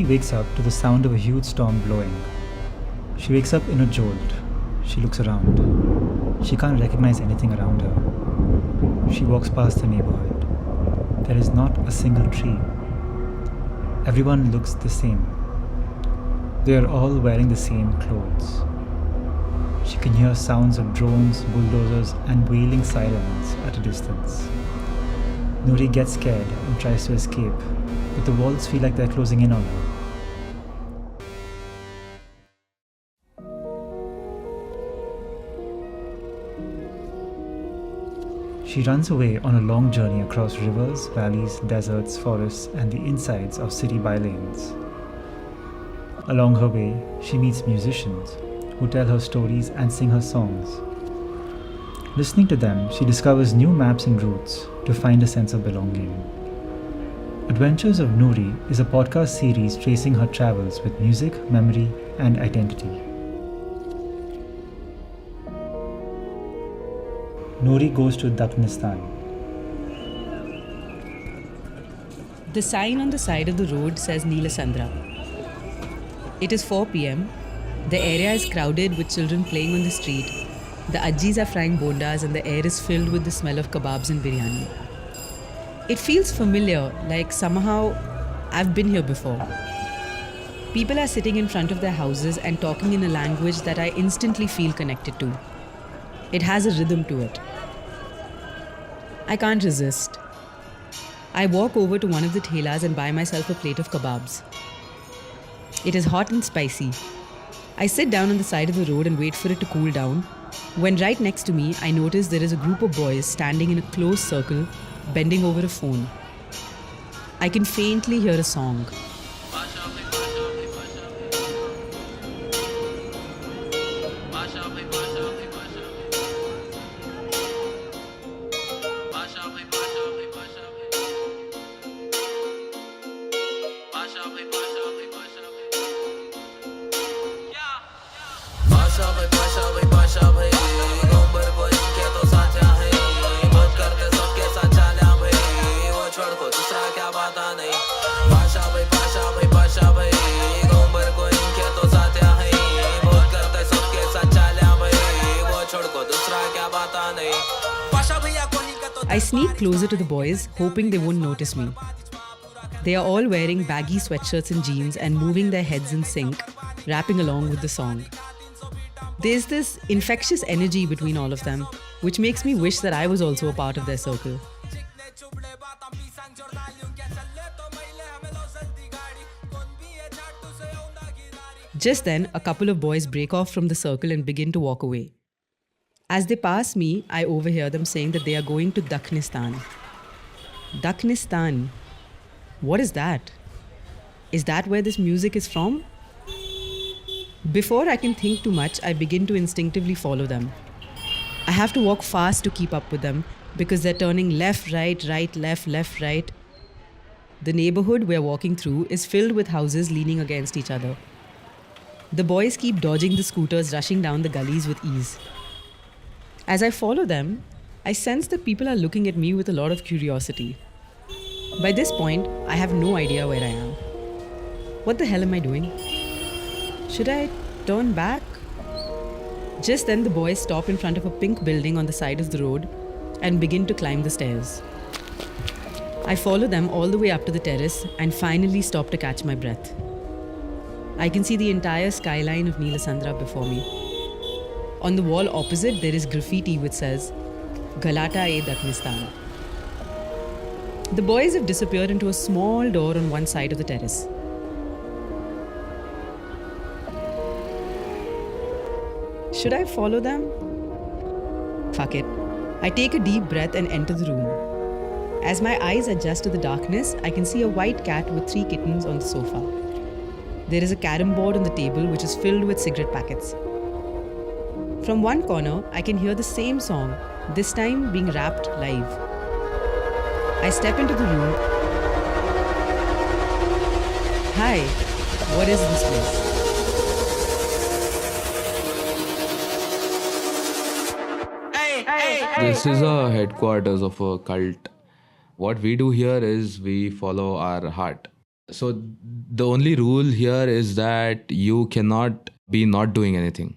Noorie wakes up to the sound of a huge storm blowing. She wakes up in a jolt. She looks around. She can't recognize anything around her. She walks past the neighborhood. There is not a single tree. Everyone looks the same. They are all wearing the same clothes. She can hear sounds of drones, bulldozers, and wailing sirens at a distance. Noorie gets scared and tries to escape, but the walls feel like they're closing in on her. She runs away on a long journey across rivers, valleys, deserts, forests, and the insides of city bylanes. Along her way, she meets musicians who tell her stories and sing her songs. Listening to them, she discovers new maps and routes to find a sense of belonging. Adventures of Noorie is a podcast series tracing her travels with music, memory, and identity. Noorie goes to Dakhnistan. The sign on the side of the road says Neelasandra. It is 4 p.m. The area is crowded with children playing on the street. The ajjis are frying bondas and the air is filled with the smell of kebabs and biryani. It feels familiar, like somehow I've been here before. People are sitting in front of their houses and talking in a language that I instantly feel connected to. It has a rhythm to it. I can't resist. I walk over to one of the thelas and buy myself a plate of kebabs. It is hot and spicy. I sit down on the side of the road and wait for it to cool down, when right next to me I notice there is a group of boys standing in a close circle, bending over a phone. I can faintly hear a song. Pasha Bhai, गोबर को इनके तो साथिया है, बात करते सबके साथ चाल्या भाई, वो छोड़ को दूसरा क्या बात नहीं. Pasha Bhai, गोबर को इनके तो साथिया है, बात करते सबके साथ चाल्या भाई, वो छोड़ को दूसरा क्या बात नहीं. Pasha भैया को ही का तो. I sneak closer to the boys, hoping they won't notice me. They are all wearing baggy sweatshirts and jeans and moving their heads in sync, rapping along with the song. There's this infectious energy between all of them, which makes me wish that I was also a part of their circle. Just then, a couple of boys break off from the circle and begin to walk away. As they pass me, I overhear them saying that they are going to Dakhnistan. Dakhnistan. What is that? Is that where this music is from? Before I can think too much, I begin to instinctively follow them. I have to walk fast to keep up with them because they're turning left, right, left, right. The neighborhood we're walking through is filled with houses leaning against each other. The boys keep dodging the scooters rushing down the gullies with ease. As I follow them, I sense that people are looking at me with a lot of curiosity. By this point, I have no idea where I am. What the hell am I doing? Should I turn back? Just then the boys stop in front of a pink building on the side of the road and begin to climb the stairs. I follow them all the way up to the terrace and finally stop to catch my breath. I can see the entire skyline of Neelasandra before me. On the wall opposite there is graffiti which says, Galata e Dakhnistan. The boys have disappeared into a small door on one side of the terrace. Should I follow them? Fuck it. I take a deep breath and enter the room. As my eyes adjust to the darkness, I can see a white cat with 3 kittens on the sofa. There is a carom board on the table which is filled with cigarette packets. From one corner, I can hear the same song, this time being rapped live. I step into the room. Hi, what is this place? This is a headquarters of a cult. What we do here is we follow our heart. So the only rule here is that you cannot be not doing anything.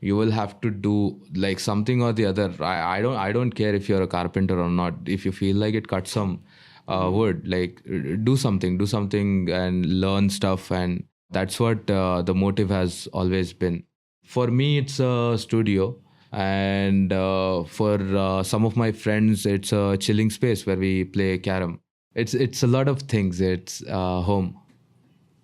You will have to do like something or the other. I don't care if you're a carpenter or not. If you feel like it, cut some wood. Like do something and learn stuff. And that's what the motive has always been. For me, it's a studio, and for some of my friends, it's a chilling space where we play carom. It's a lot of things. It's home.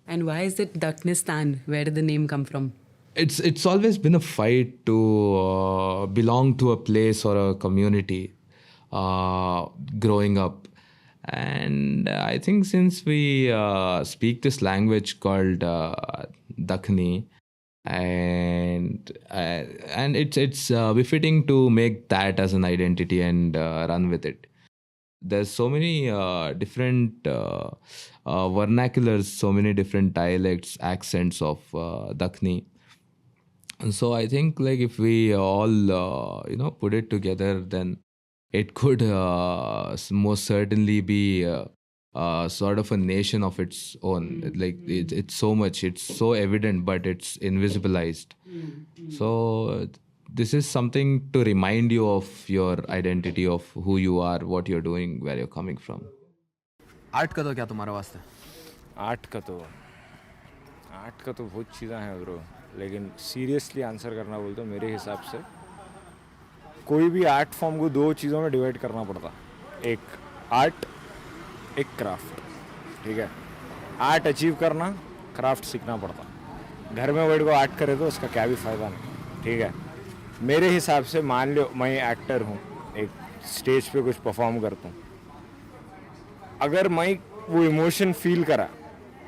And why is it Dakhnistan? Where did the name come from? It's always been a fight to belong to a place or a community growing up. And I think since we speak this language called Dakhani, and it's befitting to make that as an identity and run with it. There's so many different vernaculars, so many different dialects, accents of Dakhni. And so I think like if we all put it together, then it could most certainly be sort of a nation of its own. Like it's so much, it's so evident, but it's invisibilized. So this is something to remind you of your identity, of who you are, what you're doing, where you're coming from. Art का तो क्या तुम्हारा वास्ता? Art का तो बहुत चीज़ें हैं ब्रो, लेकिन सीरियसली आंसर करना बोलते हो मेरे हिसाब से कोई भी आर्ट फॉर्म को दो चीज़ों में डिवाइड करना पड़ता. एक आर्ट, एक क्राफ्ट. ठीक है, आर्ट अचीव करना, क्राफ्ट सीखना पड़ता. घर में बैठ को आर्ट करे तो उसका क्या भी फ़ायदा नहीं. ठीक है, मेरे हिसाब से मान लो मैं एक्टर हूँ, एक स्टेज पे कुछ परफॉर्म करता हूँ. अगर मैं वो इमोशन फील करा,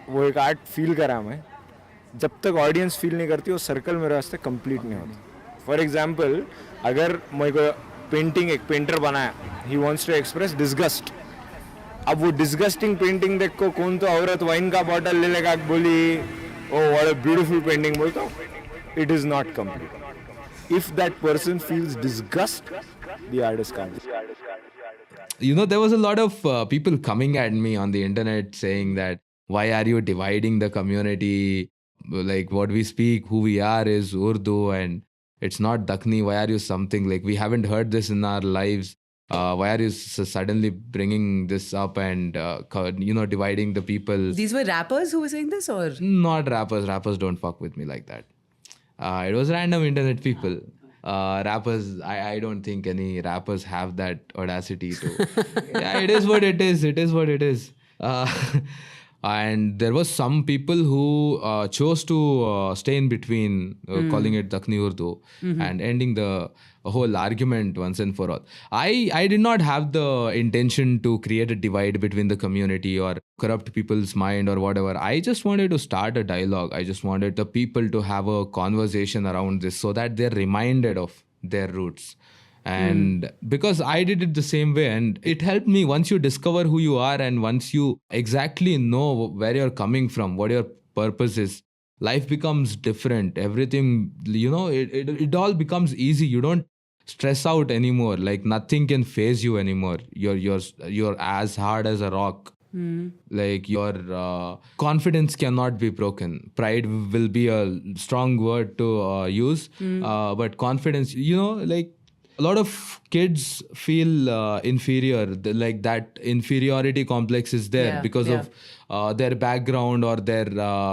वो एक आर्ट फील करा, मैं जब तक ऑडियंस फील नहीं करती वो सर्कल मेरे वास्ते कंप्लीट नहीं होता. फॉर एग्जांपल, अगर मैं को पेंटिंग, एक पेंटर बनाया, he wants to express disgust. अब वो डिस्गस्टिंग पेंटिंग देख को कौन तो औरत वाइन का बॉटल ले लेगा बोली oh what a beautiful painting, बोलता हूँ it is not complete. If that person feels disgust, the artist can't. There was a lot of people coming at me on the internet saying that, why are you dividing the community? Like what we speak, who we are is Urdu and it's not Dakhni. Why are you something like we haven't heard this in our lives? Why are you suddenly bringing this up and dividing the people? These were rappers who were saying this, or Not rappers. Rappers don't fuck with me like that. It was random internet people. Rappers, I don't think any rappers have that audacity to. Yeah, it is what it is. It is what it is. And there was some people who chose to stay in between, calling it Dakhni Urdu and ending the whole argument once and for all. I did not have the intention to create a divide between the community or corrupt people's mind or whatever. I just wanted to start a dialogue. I just wanted the people to have a conversation around this so that they're reminded of their roots. And because I did it the same way, and it helped me. Once you discover who you are and once you exactly know where you're coming from, what your purpose is, life becomes different. Everything, it all becomes easy. You don't stress out anymore. Like nothing can phase you anymore. You're as hard as a rock. Like your confidence cannot be broken. Pride will be a strong word to use, but confidence, like a lot of kids feel inferior. Like that inferiority complex is there because of their background or their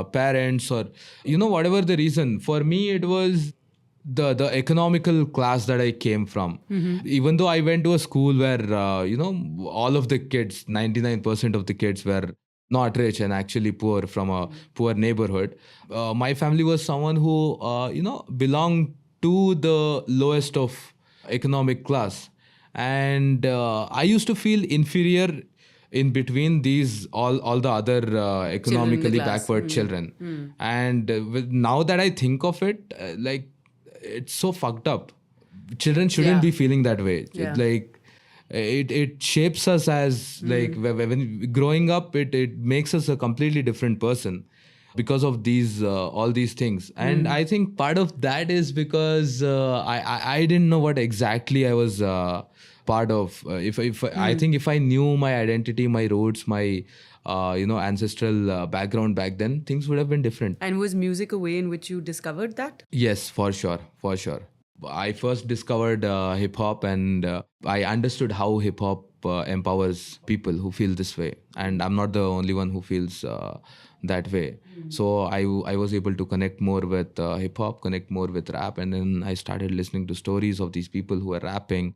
parents or whatever the reason. For me, it was the economical class that I came from. Even though I went to a school where all of the kids, 99% of the kids were not rich and actually poor, from a poor neighborhood. My family was someone who belonged to the lowest of economic class, and I used to feel inferior in between these all the other economically backward children. And now that I think of it, like it's so fucked up. Children shouldn't be feeling that way. It shapes us as like when growing up, it makes us a completely different person. because of these all these things. And I think part of that is because I didn't know what exactly I was part of. If I think if I knew my identity, my roots, my ancestral background back then, things would have been different. And was music a way in which you discovered that? Yes, for sure, for sure. I first discovered hip hop, and I understood how hip hop empowers people who feel this way. And I'm not the only one who feels that way. So I was able to connect more with hip hop, connect more with rap, and then I started listening to stories of these people who are rapping,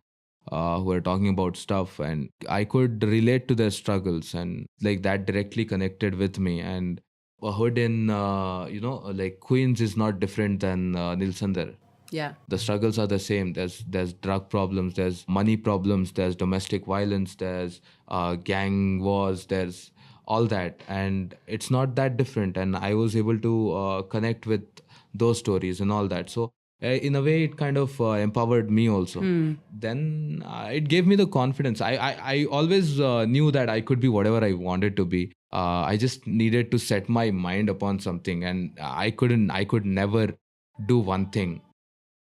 who are talking about stuff, and I could relate to their struggles, and like that directly connected with me. And a hood in like Queens is not different than Neelasandra. Yeah. The struggles are the same. There's drug problems, there's money problems, there's domestic violence, there's gang wars, there's all that, and it's not that different. And I was able to connect with those stories and all that. So in a way, it kind of empowered me also. Then it gave me the confidence. I always knew that I could be whatever I wanted to be. I just needed to set my mind upon something, and I could never do one thing.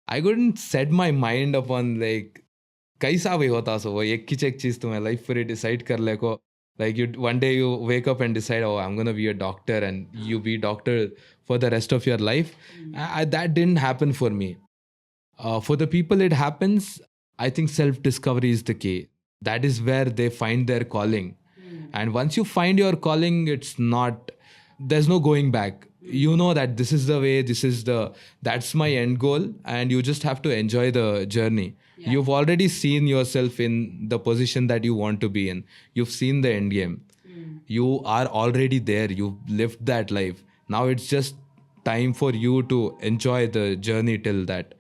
I couldn't set my mind upon like कैसा भी होता सो वो एक ही एक चीज तुम्हें life पूरी decide कर ले को like you one day you wake up and decide, oh, I'm going to be a doctor, and you be doctor for the rest of your life. That didn't happen for me. For the people it happens. I think self discovery is the key. That is where they find their calling. And once you find your calling, there's no going back. You know that this is the way, that's my end goal, and you just have to enjoy the journey. You've already seen yourself in the position that you want to be in. You've seen the end game. You are already there. You've lived that life. Now it's just time for you to enjoy the journey till that.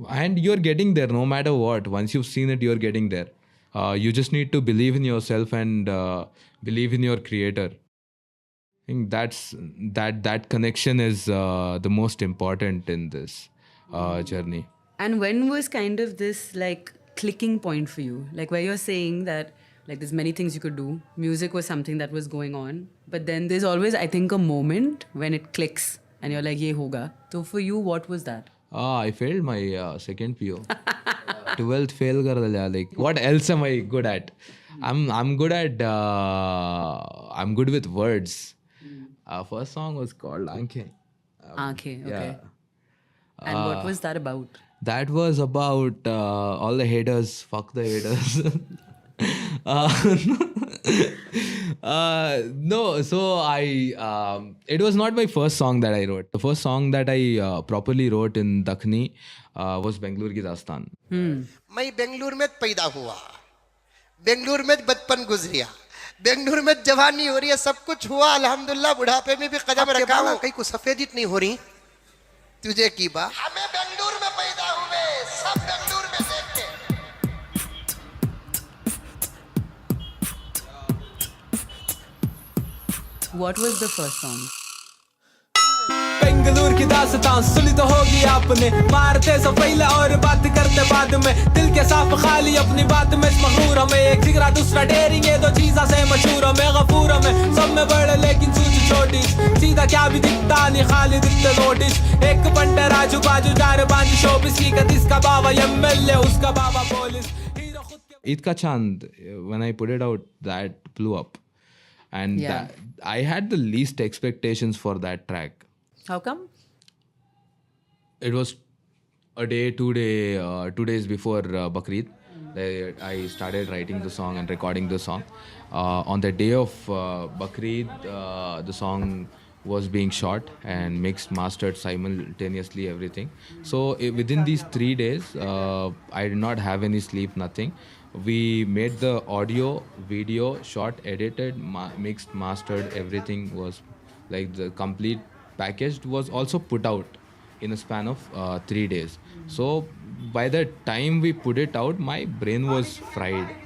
And you're getting there no matter what. Once you've seen it, you're getting there. You just need to believe in yourself and believe in your creator. I think that connection is the most important in this journey. And when was kind of this like clicking point for you? Like where you're saying that like there's many things you could do. Music was something that was going on. But then there's always, I think, a moment when it clicks and you're like, ye hoga. So for you, what was that? I failed my second PO. 12th fail kar diya. Like what else am I good at? I'm good at I'm good with words. First song was called Aankhein. Aankhein, okay. Yeah. And what was that about? That was about all the haters. Fuck the haters. No, so it was not my first song that I wrote. The first song that I properly wrote in Dakhani was Bangalore ki Dakhnistan. मैं बेंगलुरु में पैदा हुआ, बेंगलुरु में बचपन गुजरिया, बेंगलुरु में जवानी हो रही है, सब कुछ हुआ अल्हम्दुलिल्लाह, बुढ़ापे में भी कदम रखा हूं, कहीं को सफेदित नहीं हो रही तुझे की बात। हमें बेंगलुरु में पैदा हुए, सब बेंगलुरु में देखे। What was the first song? Bengaluru की दास्तान सुनी तो होगी आपने, मारते से पहले और बात करते बाद में, दिल के साफ खाली अपनी बात में मगरूर हमें, एक जिगरा दूसरा डेरिंग, ये दो चीज़ा से मशहूर हमें, गफूर हमें, सब में बड़े लेकिन सूझ छोटी, सीधा क्या भी दिखता नहीं खाली दिखते नोटिस, एक पंटर आजू बाजू जार बांझ शोबिस की कदिस का बाबा एमएलए उसका बाबा पुलिस हीरो खुद के Eid Ka Chand, when I put it out, that blew up. And I had the least expectations for that track. How come? It was a day, 2 days before Bakrid. I started writing the song and recording the song. On the day of Bakrid, the song was being shot and mixed, mastered simultaneously, everything. So within these 3 days, I did not have any sleep, nothing. We made the audio, video, shot, edited, mixed, mastered, everything was like the complete package was also put out in a span of 3 days. So by the time we put it out, my brain was fried.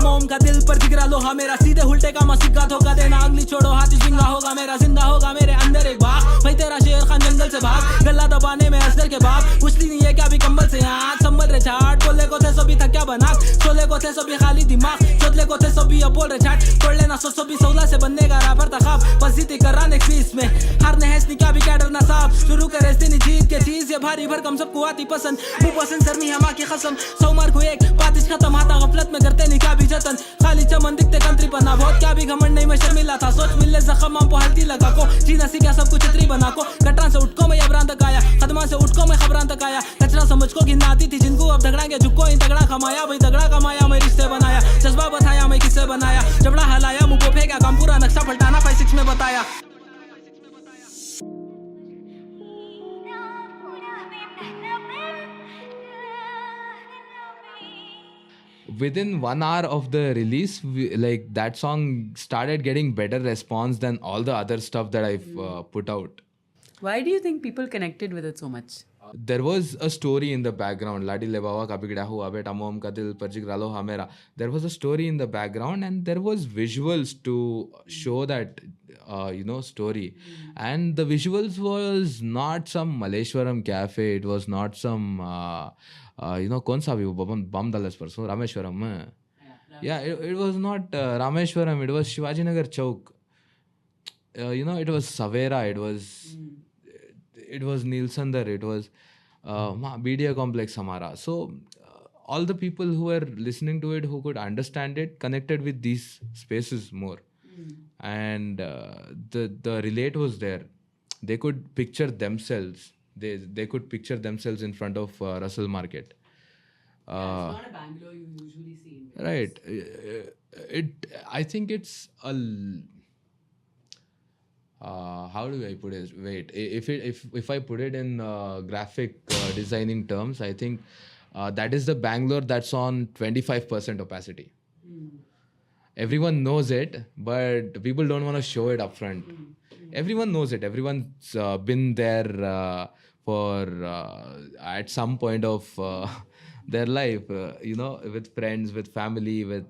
अमोम का दिल पर जिगरा लोहा मेरा सीधे उल्टे का मसिक्का धोखा देना अगली छोड़ो हाथी जिंदा होगा मेरा जिंदा होगा मेरे अंदर एक बाग भाई तेरा शेर खान जंगल से भाग गला दबाने में असर के बाप उछली नहीं है क्या भी कंबल से हाथ संभल रे छाट बोले को थे सभी थक्या बना सोले को थे सभी खाली दिमाग चोदले को थे सभी अब बोल रे छाट छोड़ लेना सो भी 16 से बनने का रैपर था ख्वाब बस जीती कर रहा नेक्स्ट पीस में हारने है क्या भी क्या डरना साहब शुरू करे इतनी जीत के चीज ये भारी भरकम सबको आती पसंद मुंह पसंद सरमी हमा की कसम 100 मार को एक बातिश खत्म हाथा गफलत में करते नहीं क्या भी जतन खाली चमन दिखते कंट्री बना बहुत क्या भी घमंड नहीं मैं शर्मिला था सोच मिलने जख्म हम हल्दी लगा को जीना सीखा सब कुछ चित्री बना को कटरा से उठको मैं अबरान तक आया खदमा से उठको मैं खबरान तक आया कचरा समझ को गिनना आती थी जिनको अब झगड़ा के झुको इन तगड़ा कमाया भाई तगड़ा कमाया मैं रिश्ते बनाया जज्बा बताया मैं किससे बनाया जबड़ा हलाया मुंह को फेंका काम पूरा नक्शा पलटाना 5-6 में बताया Within 1 hour of the release, like that song started getting better response than all the other stuff that I've put out. Why do you think people connected with it so much? There was a story in the background. Ladi lebawa kabhi gida hua bet amom ka dil par jigra lo hamera. There was a story in the background and there was visuals to show that story. And the visuals was not some Malleshwaram cafe. It was not some kaun sa bhi bam dalas par so Rameshwaram. Yeah, it was not Rameshwaram. It was Shivaji Nagar Chowk. It was Savera. It was Neelasandra, it was media complex Hamara. So all the people who were listening to it, who could understand it, connected with these spaces more. And the relate was there. They could picture themselves. They could picture themselves in front of Russell Market. It's not a Bangalore you usually see. Right. I think it's a... how do I put it? Wait, if I put it in graphic designing terms, I think that is the Bangalore that's on 25% opacity. Everyone knows it, but people don't want to show it upfront. Everyone knows it. Everyone's been there for at some point of their life, with friends, with family, with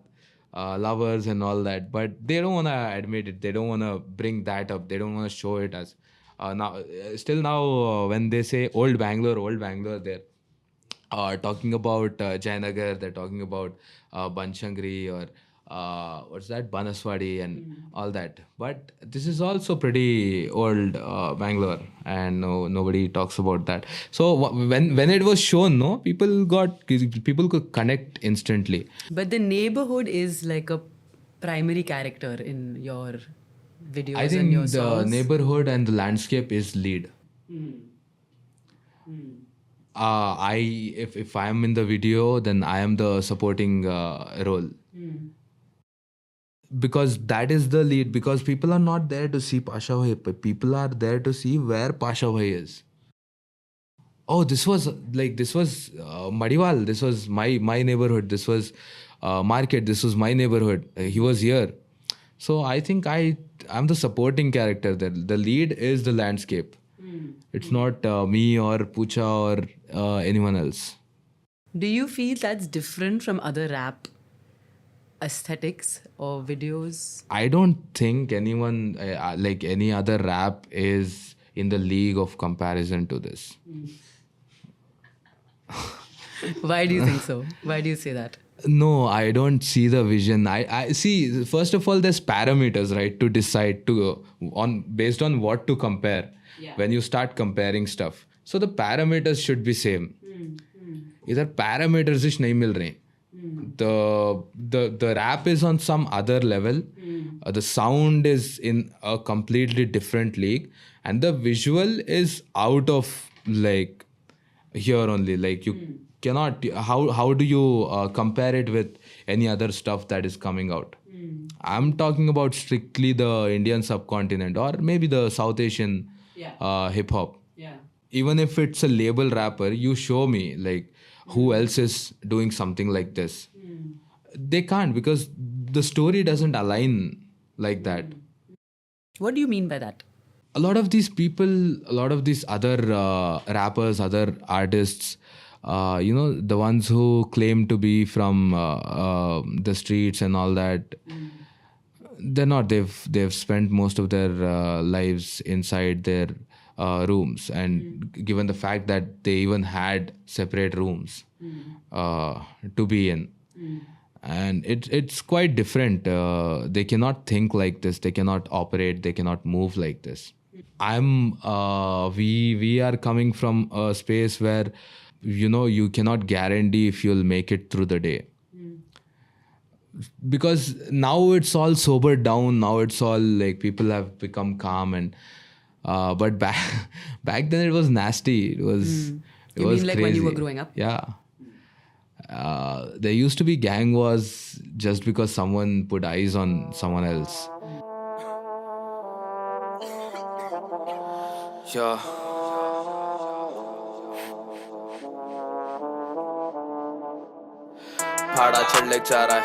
lovers and all that, but they don't want to admit it. They don't want to bring that up. They don't want to show it as now when they say old Bangalore, they're talking about Jayanagar, they're talking about Banshangri or what's that, Banaswadi and all that. But this is also pretty old Bangalore, and nobody talks about that. So when it was shown, people could connect instantly. But the neighborhood is like a primary character in your videos. I and think your the songs. neighborhood and the landscape is lead. If I am in the video, then I am the supporting role. Because that is the lead. Because people are not there to see Pasha Bhai. People are there to see where Pasha Bhai is. Oh, this was Madiwal. This was my neighborhood. This was Market. This was my neighborhood. He was here. So I think I'm the supporting character there. The lead is the landscape. It's not me or Pucha or anyone else. Do you feel that's different from other rap aesthetics or videos? I don't think anyone, like any other rap, is in the league of comparison to this. Why do you think so? Why do you say that? No, I don't see the vision. I see, first of all, there's parameters, right, to decide based on what to compare. Yeah. When you start comparing stuff. So the parameters should be same. Either parameters ish nahi mil rahe. The rap is on some other level. The sound is in a completely different league, and the visual is out of like here only. Like you cannot. How do you compare it with any other stuff that is coming out? I'm talking about strictly the Indian subcontinent or maybe the South Asian hip hop. Yeah. Even if it's a label rapper, you show me like who else is doing something like this. They can't, because the story doesn't align like that. What do you mean by that? A lot of these people, a lot of these other rappers, other artists, the ones who claim to be from the streets and all that, they're not. They've spent most of their lives inside their rooms, and given the fact that they even had separate rooms to be in, and it's quite different. They cannot think like this. They cannot operate. They cannot move like this. We are coming from a space where you cannot guarantee if you'll make it through the day, because now it's all sobered down. Now it's all like people have become calm, and but back then it was nasty. It was You was mean like crazy. when you were growing up? Yeah. There used to be gang wars just because someone put eyes on someone else. Yeah. भाड़ा चढ़ जा रहा है,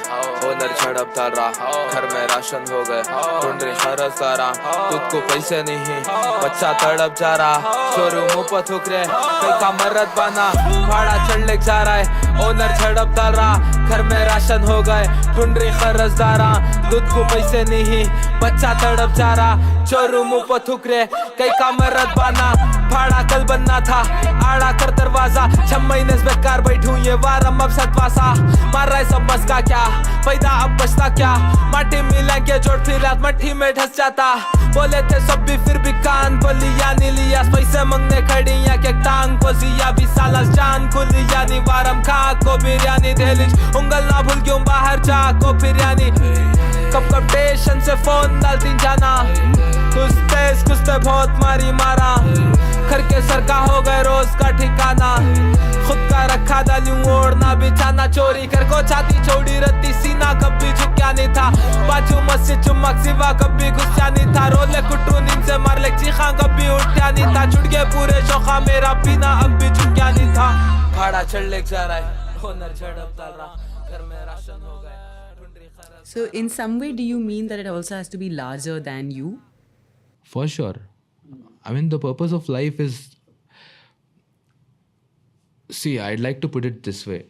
owner झड़प डाल रहा, घर में राशन हो गए, ढूंढ रही खरस तारा, खुद को पैसे नहीं, बच्चा तड़प जा रहा, शोरूम ऊपर थूक रहे, कई का मर्द बना, भाड़ा चढ़ जा रहा है, ओनर झड़प डाल रहा, घर में राशन हो गए, ढूंढ रही खरस तारा, खुद को पैसे नहीं, बच्चा तड़प जा रहा, शोरूम ऊपर थूक रहे, कई का मर्द बना, भाड़ा कल बनना था, आड़ा कर दरवाजा, 6 महीने से बेकार बैठूं ये वारम अब सतवासा, मार रहा है सब बस का क्या, पैदा अब बचता क्या, माटी मिला के जोड़ फिर रात मट्टी में ढस जाता, बोले थे सब भी फिर भी कान बोली यानी लिया, पैसे मंगने खड़ी या के टांग को जिया भी सालस जान खुली यानी वारम खा को बिरयानी दहलीज, उंगल ना भूल क्यों बाहर जा को बिरयानी, कब स्टेशन से फोन डालती जाना, कुछ तेज बहुत मारी मारा, घर के सर का हो गए रोज का ठिकाना, खुद का रखा डालूं ओढ़ना बिछाना, चोरी कर को छाती छोड़ी रत्ती सीना कभी झुका नहीं था, बाजू मस्जिद चुमक सिवा कभी गुस्सा नहीं था, रोले कुटू नींद से मार ले चीखा कभी उठा नहीं था, छुट गए पूरे शौका मेरा पीना अब भी झुका नहीं था, भाड़ा चढ़ ले जा रहा है, ओनर झड़प डाल रहा, घर में राशन हो गए। So in some way, do you mean that it also has to be larger than you? For sure. I mean, the purpose of life is... See, I'd like to put it this way.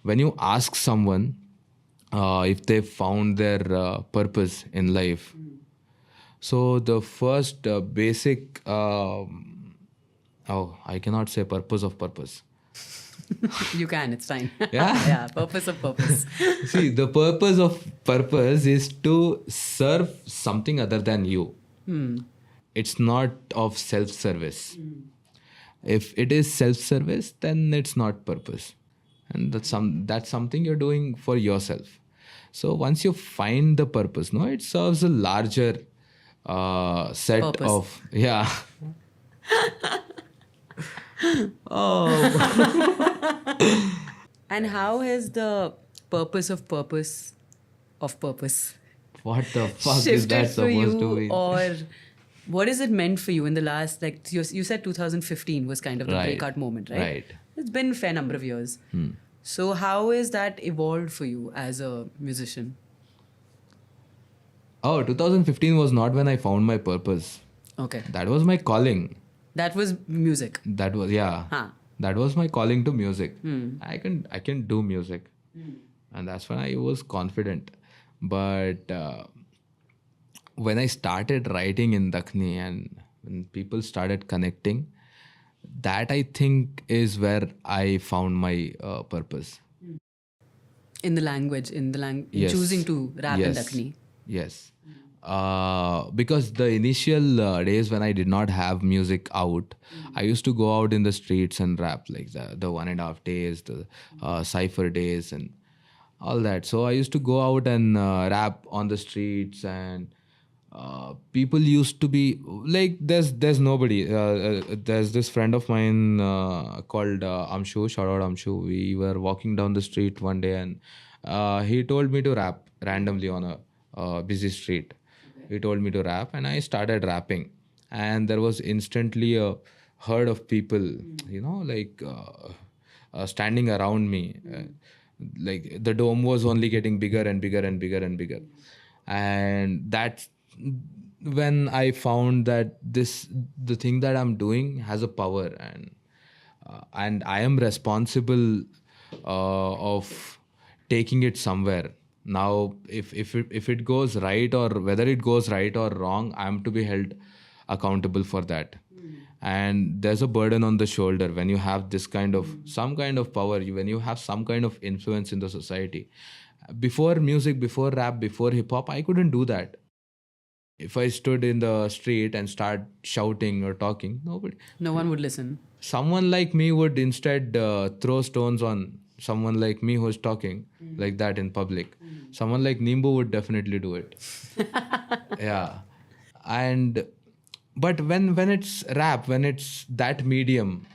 When you ask someone if they found their purpose in life, so the first basic... I cannot say purpose of purpose. You can, it's fine. Yeah? Yeah, purpose of purpose. See, the purpose of purpose is to serve something other than you. It's not of self-service. If it is self-service, then it's not purpose. And that's something you're doing for yourself. So once you find the purpose, no, it serves a larger set Purpose. of... Yeah. And how has the purpose of purpose What the fuck is shifted that for supposed you, to mean? or what has it meant for you in the last, like you said 2015 was kind of the Right. breakout moment, right? Right. It's been a fair number of years. So how has that evolved for you as a musician? Oh, 2015 was not when I found my purpose. Okay. That was my calling. That was music. That was, yeah. Huh. That was my calling to music. I can do music. And that's when I was confident. But when I started writing in Dakhni and when people started connecting, that I think is where I found my purpose. In the language, Yes. choosing to rap in Yes. Dakhni. Yes. Because the initial days when I did not have music out, I used to go out in the streets and rap, like the 1.5 days, the cypher days and all that. So I used to go out and rap on the streets, and people used to be like, there's nobody. There's this friend of mine called Amshu, shout out Amshu. We were walking down the street one day and he told me to rap randomly on a busy street. He told me to rap and I started rapping, and there was instantly a herd of people, standing around me. Like the dome was only getting bigger and bigger and bigger and bigger. And that's when I found that the thing that I'm doing has a power, and and I am responsible of taking it somewhere. Now if it goes right, or whether it goes right or wrong, I am to be held accountable for that. And there's a burden on the shoulder when you have this kind of some kind of power, when you have some kind of influence in the society. Before music, before rap, before hip hop, I couldn't do that. If I stood in the street and start shouting or talking, nobody, No one would listen. someone like me would instead throw stones on someone like me who's talking like that in public. Someone like Nimbu would definitely do it. Yeah. And but when it's rap, when it's that medium,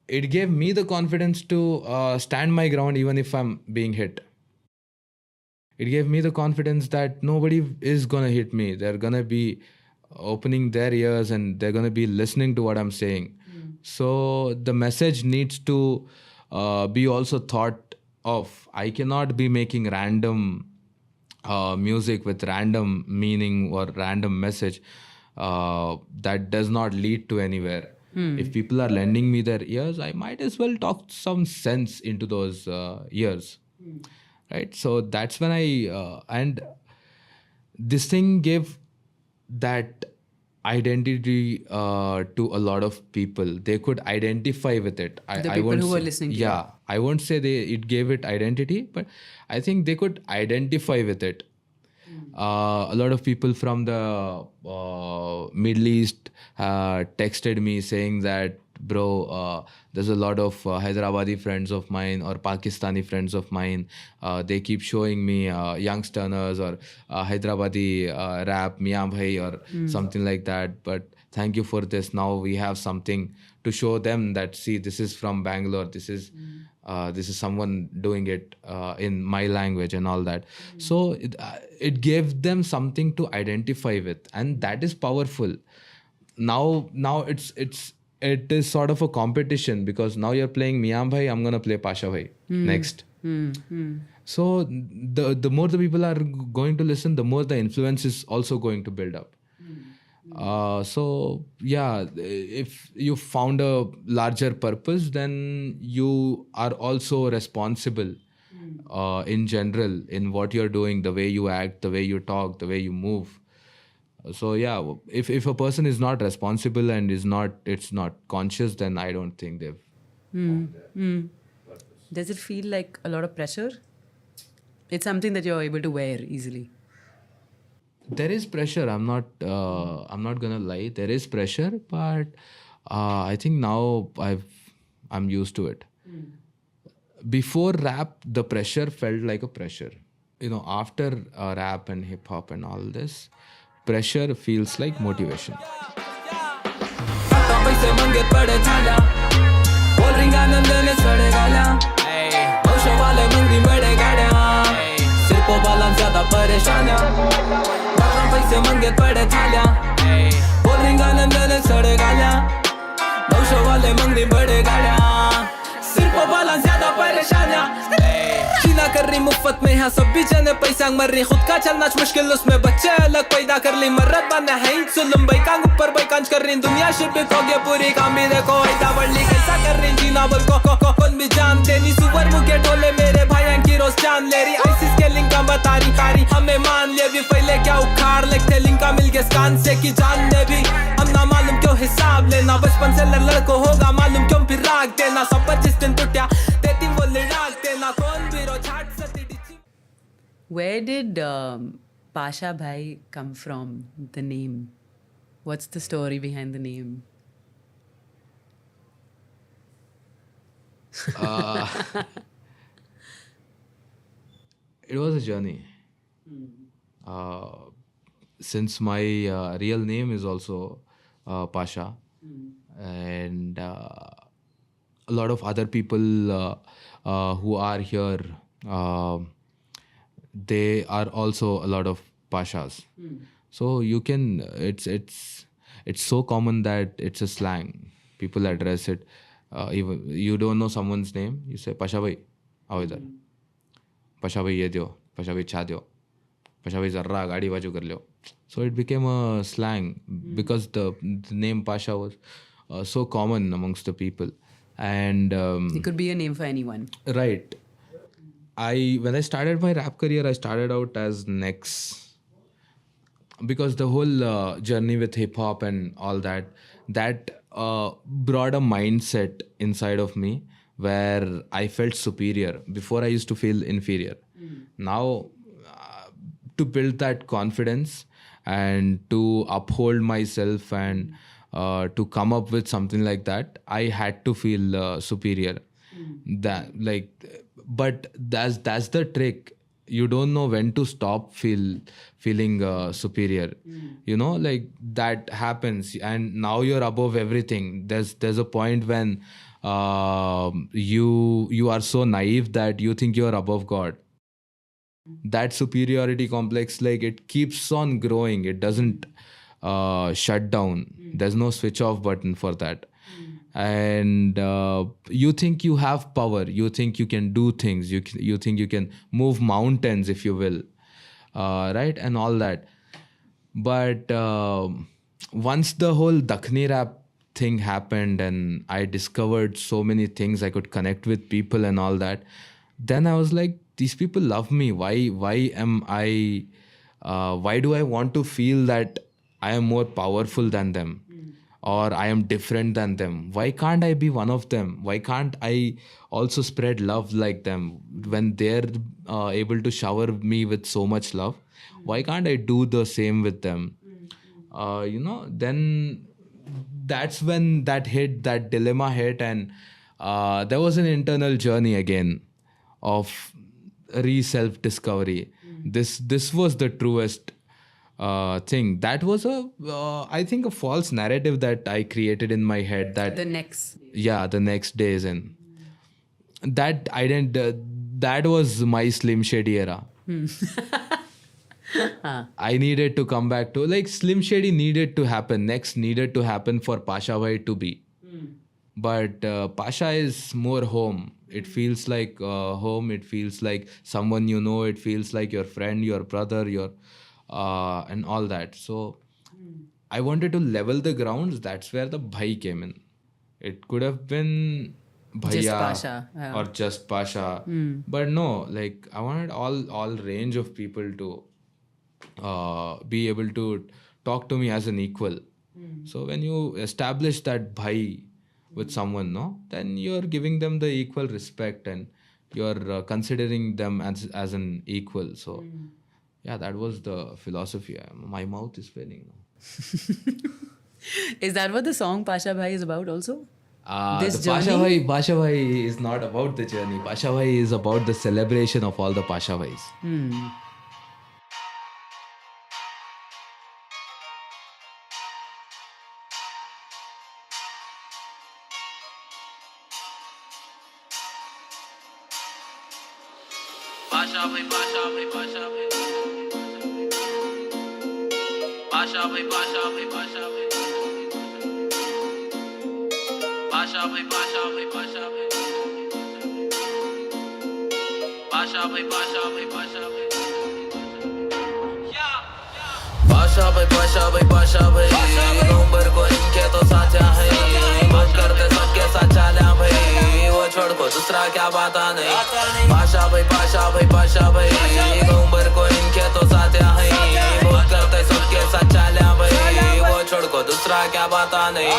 it gave me the confidence to stand my ground even if I'm being hit. It gave me the confidence that nobody is gonna hit me. They're gonna be opening their ears and they're gonna be listening to what I'm saying. So the message needs to be also thought of. I cannot be making random music with random meaning or random message that does not lead to anywhere. If people are lending me their ears, I might as well talk some sense into those ears. Right? So that's when and this thing gave that identity to a lot of people. They could identify with it. The people won't who were say- listening to you. Yeah, I won't say it gave it identity, but I think they could identify with it. A lot of people from the Middle East texted me saying that, bro, there's a lot of Hyderabadi friends of mine or Pakistani friends of mine. They keep showing me youngsters or Hyderabadi rap, Miyan Bhai or something like that. But thank you for this. Now we have something to show them that, see, this is from Bangalore. This is someone doing it in my language and all that. So it gave them something to identify with, and that is powerful. Now it is sort of a competition, because now you're playing Miyan Bhai, I'm gonna play Pasha Bhai next. So the more the people are going to listen, the more the influence is also going to build up. So yeah, if you found a larger purpose, then you are also responsible in general in what you're doing, the way you act, the way you talk, the way you move. So yeah, if a person is not responsible and it's not conscious, then I don't think they've. Does it feel like a lot of pressure? It's something that you're able to wear easily. There is pressure. I'm not gonna lie. There is pressure, but I think now I'm used to it. Before rap, the pressure felt like a pressure. After rap and hip hop and all this, pressure feels like motivation. पैसे मंगे पड़े थाला बोल रिंगा नंदने सड़े गाला औषो वाले मंगी बड़े गाड़िया सिर को बाला ज्यादा परेशानियां पैसे मंगे पड़े थाला बोल रिंगा नंदने सड़े गाला औषो वाले मंगी बड़े गाड़िया सिर को बाला ज्यादा परेशानियां खीला कर रही मुफ्त में यहाँ सब भी जने पैसा मर रही खुद का चलना मुश्किल उसमें बच्चे अलग पैदा कर ली मर्रत बने है जुल्म बैकांग ऊपर बैकांच कर रही दुनिया शिपित हो गया पूरी काम भी देखो ऐसा बढ़ली कैसा कर रही जीना बोल को कौन भी जानते नहीं सुपर मुके टोले मेरे भाई की रोज चांद ले रही आईसीस के लिंक का बता रही कारी हमें मान लिया भी पहले क्या उखाड़ लेते लिंक का मिल गया कान से की जान दे भी हम ना मालूम क्यों हिसाब लेना बचपन से लड़को होगा मालूम क्यों फिर राग देना सब 25 दिन टूटा तेती वो लड़ाक देना कौन भी रो छाट सती Where did Pasha Bhai come from, the name? What's the story behind the name? It was a journey. Since my real name is also Pasha, and a lot of other people who are here, they are also a lot of Pashas. So you can, it's so common that it's a slang. People address it. Even you don't know someone's name, you say Pasha Bhai, आओ इधर. Pasha Bhai ये दियो, Pasha Bhai छा दियो, Pasha Bhai जर्रा गाड़ी बाजू कर लो. So it became a slang because the name Pasha was so common amongst the people. And It could be a name for anyone. right. When I started my rap career, I started out as Nex, because the whole journey with hip hop and all that brought a mindset inside of me where I felt superior. Before I used to feel inferior. Now, to build that confidence and to uphold myself and to come up with something like that, I had to feel superior. But that's the trick. You don't know when to stop feeling superior. Like that happens, and now you're above everything. There's a point when you are so naive that you think you're above God. That superiority complex, like, it keeps on growing. It doesn't shut down. There's no switch off button for that. And you think you have power, you think you can do things, you think you can move mountains, if you will, right, and all that. But once the whole Dakhni rap thing happened and I discovered so many things, I could connect with people and all that, then I was like, these people love me. Why do I want to feel that I am more powerful than them, or I am different than them? Why can't I be one of them? Why can't I also spread love like them? When they're able to shower me with so much love, why can't I do the same with them? Then that's when that dilemma hit, and there was an internal journey again of self-discovery. This was the truest thing. That was I think a false narrative that I created in my head, that The next. the next days, and that I didn't that was my Slim Shady era. I needed to come back to, like, Slim Shady needed to happen, next needed to happen for Pasha Bhai to be. But Pasha is more home. It feels like home. It feels like someone you know. It feels like your friend, your brother, your and all that. So I wanted to level the grounds. That's where the Bhai came in. It could have been Bhaiya Just Pasha, yeah. or just Pasha, but no. Like, I wanted all range of people to be able to talk to me as an equal. So when you establish that Bhai with someone, no, then you're giving them the equal respect and you're considering them as an equal. So yeah, that was the philosophy. My mouth is paining now. Is that what the song Pasha Bhai is about also? This The journey? Pasha Bhai is not about the journey. Pasha Bhai is about the celebration of all the Pasha Bhais. Pasha Bhai, Pasha Bhai, Pasha Bhai, Pasha Bhai, Pasha Bhai, Pasha Bhai, Pasha Bhai, Pasha Bhai, Pasha Bhai, Pasha Bhai, Pasha Bhai, Pasha Bhai, Pasha Bhai, Pasha Bhai, Pasha Bhai, number को इनके तो साचा है, बात करते सबके साथ चाला भाई, वो छोड़ को दूसरा क्या बात नहीं. Pasha Bhai, Pasha Bhai, Pasha Bhai, number को इनके तो साचा है, बात करते सबके साथ चाला भाई, वो छोड़ को दूसरा क्या बात नहीं.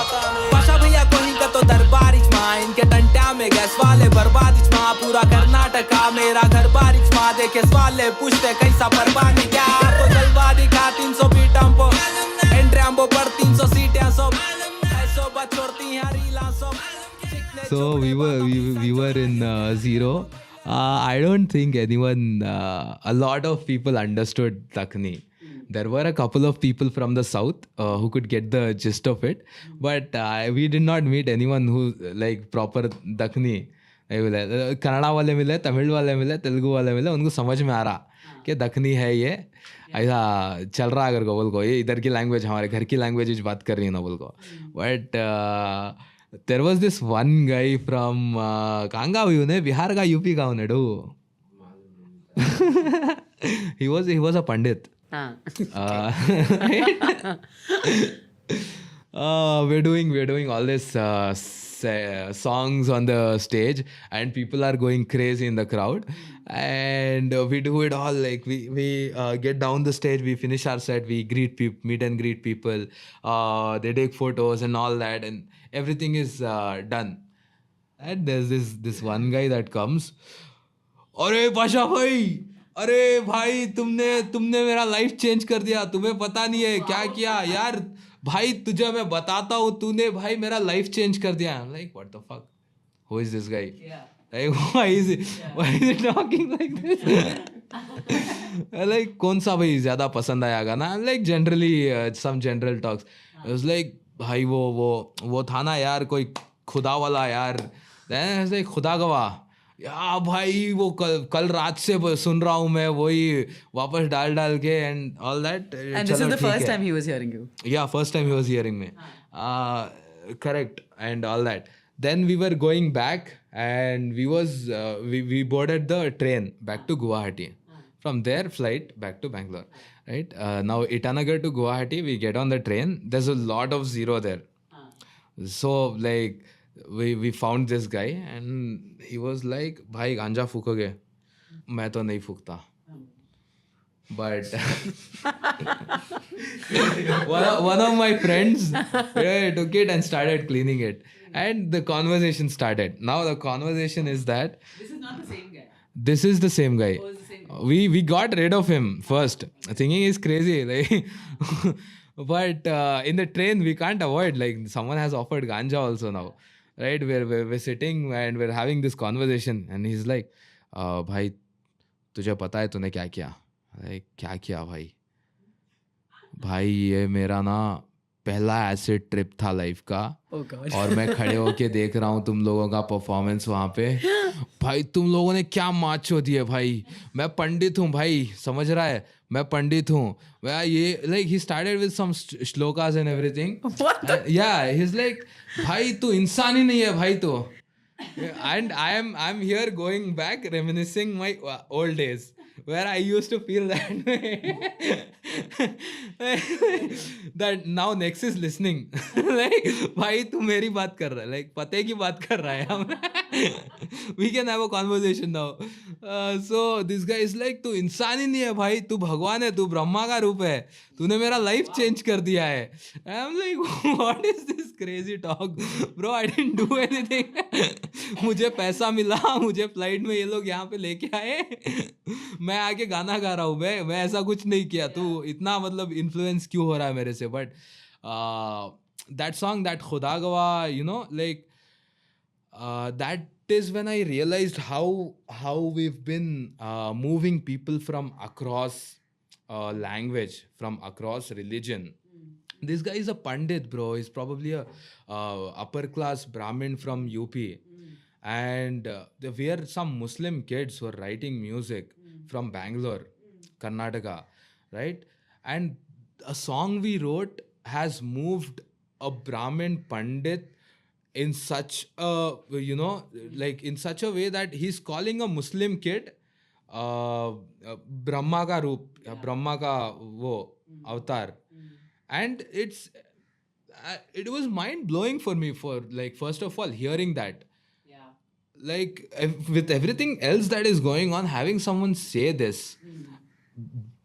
पाशा भैया कोही का तो दरबारिच माँ, इनके टंट्या में गैस वाले बर्बादिच माँ, पूरा कर्नाटका मेरा घर बारिच माँ, देखे सवाले पूछते कैसा बर्बादी क्या, तो जलवा दिखा 300 फीट हमको, एंट्रेम्बो पर 300 सीटें सब, ऐसो बात छोड़ती हैं रीला सब. So we were in zero. I don't think anyone, a lot of people understood Dakhni. There were a couple of people from the south who could get the gist of it, but we did not meet anyone who like proper Dakhni. Kannada वाले मिले, तमिल वाले मिले, तेलुगु वाले मिले, उनको समझ में आ रहा कि दखनी है ये, ऐसा चल रहा अगर बोल को, ये इधर की लैंग्वेज हमारे घर की लैंग्वेज बात कर रही है ना बोल को. But there was this one guy from कहाँ का हुई उन्हें, बिहार का, यूपी का उन्हें do. he was a pandit. we're doing all this songs on the stage, and people are going crazy in the crowd, and we do it all. Like we get down the stage, we finish our set, we meet and greet people, they take photos and all that, and everything is done. And there's this one guy that comes. अरे पाशा भाई, अरे भाई तुमने तुमने मेरा life change कर दिया, तुम्हें पता नहीं है क्या किया यार भाई, तुझे मैं बताता हूँ, तूने भाई मेरा लाइफ चेंज कर दिया. I'm like, what the fuck, who is this guy? Like, why is he talking like this? Like, कौन सा भाई ज्यादा पसंद आया गाना? I'm like, generally some general talks. I was like, भाई वो था ना यार, कोई खुदा वाला यार. Then I was like, खुदा गवाह या भाई, वो कल रात से सुन रहा हूँ मैं, वही वापस डाल के and all that. And this is the first time he was hearing you? Yeah, first time he was hearing me. Correct, and all that. Then we were going back, and we boarded the train back to Guwahati. From there, flight back to Bangalore. Right? Now Itanagar to Guwahati, we get on the train. There's a lot of zero there. So like, we found this guy, and he was like, भाई गांजा फूकोगे? मैं तो नहीं फूकता. But one of my friends took it and started cleaning it, and the conversation started. Now the conversation is that This is not the same guy. this is the same guy. Oh, it's the same guy. We got rid of him first, thinking he's crazy. Like, but in the train we can't avoid. Like, someone has offered ganja also now, right? We're sitting and we're having this conversation, and he's like, भाई तुझे पता है तूने क्या किया? Like, क्या किया भाई? भाई ये मेरा ना पहला एसिड ट्रिप था लाइफ का. Oh God. और मैं खड़े होके देख रहा हूँ तुम लोगों का परफॉर्मेंस वहाँ पे. भाई तुम लोगों ने क्या माचो दिए भाई. मैं पंडित हूँ भाई, समझ रहा है, मैं पंडित हूँ. ये like he started with some shlokas and everything. What the? Yeah, he's like, भाई तू इंसान ही नहीं है भाई तो. And I'm here going back reminiscing my old days where I used to feel that way. That now Nex is listening. Like, भाई तू मेरी बात कर रहा है, like पते की बात कर रहा है हम. We can have a conversation now. So this guy is like, तू इंसान ही नहीं है भाई, तू भगवान है, तू ब्रह्मा का रूप है, तूने मेरा लाइफ चेंज कर दिया है. I'm like, what is this crazy talk? Bro, I didn't do anything. मुझे पैसा मिला, मुझे फ्लाइट में ये लोग यहाँ पे लेके आए, मैं आके गाना गा रहा हूँ. मैं ऐसा कुछ नहीं किया. तू इतना मतलब इन्फ्लुएंस क्यों हो रहा है मेरे से? बट दैट सॉन्ग, दैट खुदा गवाह, you know, like that is when I realized how we've been moving people from across language, from across religion. This guy is a pandit, bro. He's probably a upper class Brahmin from UP. And we are some Muslim kids who are writing music from Bangalore, Karnataka, right? And a song we wrote has moved a Brahmin pandit in such a, you know, like in such a way that he's calling a Muslim kid Brahma ka roop, Brahma ka wo avatar. And it was mind blowing for me, for like, first of all, hearing that. Like, with everything else that is going on, having someone say this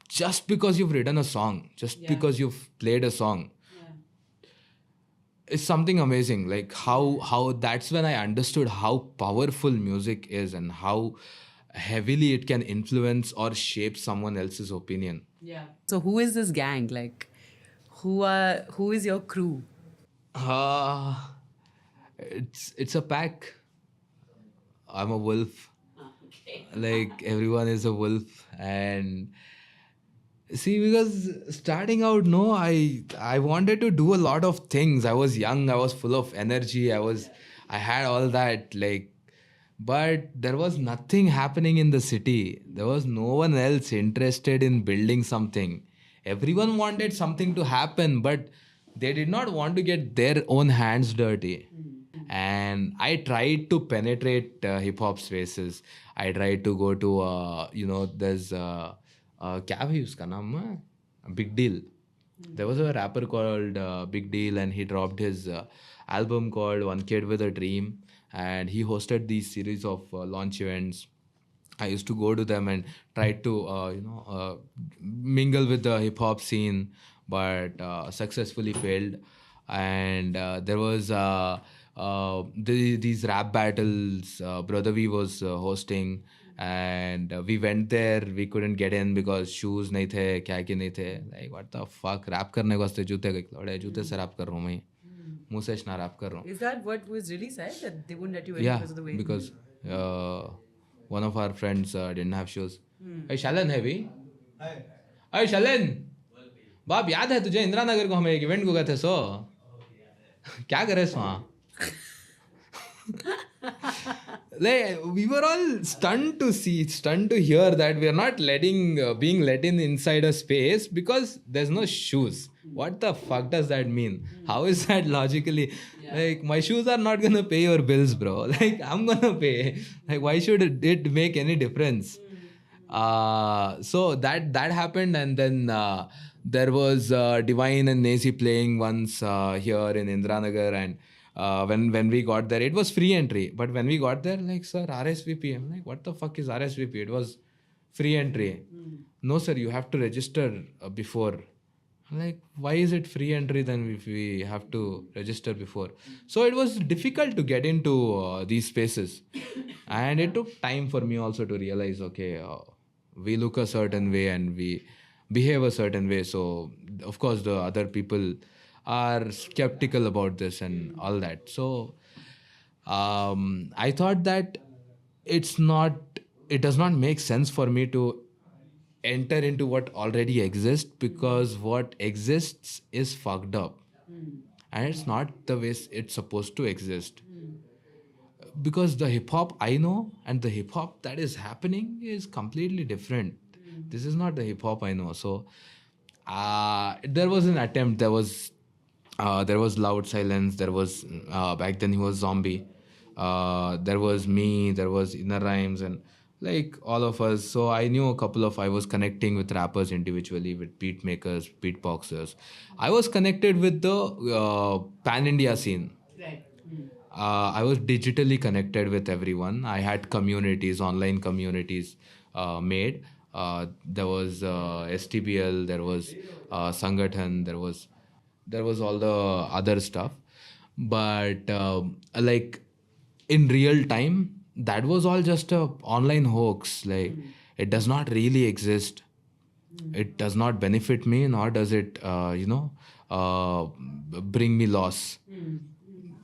just because you've written a song, just because you've played a song, is something amazing. Like, how that's when I understood how powerful music is and how heavily it can influence or shape someone else's opinion. So who is this gang? Like, who is your crew? It's a pack. I'm a wolf. Like, everyone is a wolf. And see, because starting out, no, I wanted to do a lot of things. I was young, I was full of energy, I had all that, like, but there was nothing happening in the city. There was no one else interested in building something. Everyone wanted something to happen, but they did not want to get their own hands dirty. And I tried to penetrate hip-hop spaces. I tried to go to, you know, there's... क्या भाई उसका नाम? Big Deal. There was a rapper called Big Deal, and he dropped his album called One Kid with a Dream, and he hosted these series of launch events. I used to go to them and try to, mingle with the hip hop scene, but successfully failed. And there was these rap battles Brother V was hosting, and we went there. We couldn't get in because shoes nahi the, kya ki nahi the. Like what the fuck? Rap करने के वास्ते जूते लौड़े जूते से rap कर रहा हूँ मैं. मुंह से ना rap कर रहा हूँ. Is that what was really said? That they wouldn't let you in Yeah, because of the way? because one of our friends didn't have shoes. Hey, Shalan है भी. Hey, Shalan. बाप याद है तुझे इंदिरा नगर को हम एक इवेंट को गए थे सो क्या करे सो वहाँ like we were all stunned to hear that we are not being let in inside a space because there's no shoes. What the fuck does that mean? How is that logically? Like my shoes are not gonna pay your bills, bro. Like I'm gonna pay. Like why should it make any difference? So that happened, and then there was Divine and Nazi playing once here in Indiranagar, and when we got there, it was free entry. But when we got there, like, sir, RSVP. I'm like, what the fuck is RSVP? It was free entry. No, sir, you have to register before. I'm like, why is it free entry then if we have to register before? So it was difficult to get into these spaces. And it took time for me also to realize, okay, we look a certain way and we behave a certain way. So, of course, the other people are skeptical about this and all that. So I thought that it does not make sense for me to enter into what already exists, because what exists is fucked up and it's not the way it's supposed to exist. Because the hip hop I know and the hip hop that is happening is completely different. This is not the hip hop I know. So there was an attempt. There was Loud Silence. There was back then he was Zombie. There was me. There was Inner Rhymes, and like all of us. So I knew I was connecting with rappers individually, with beat makers, beatboxers. I was connected with the pan India scene. Right. I was digitally connected with everyone. I had communities, online communities made. There was STBL, there was Sangathan, there was all the other stuff. But like in real time, that was all just a online hoax. Like it does not really exist. It does not benefit me, nor does it, bring me loss.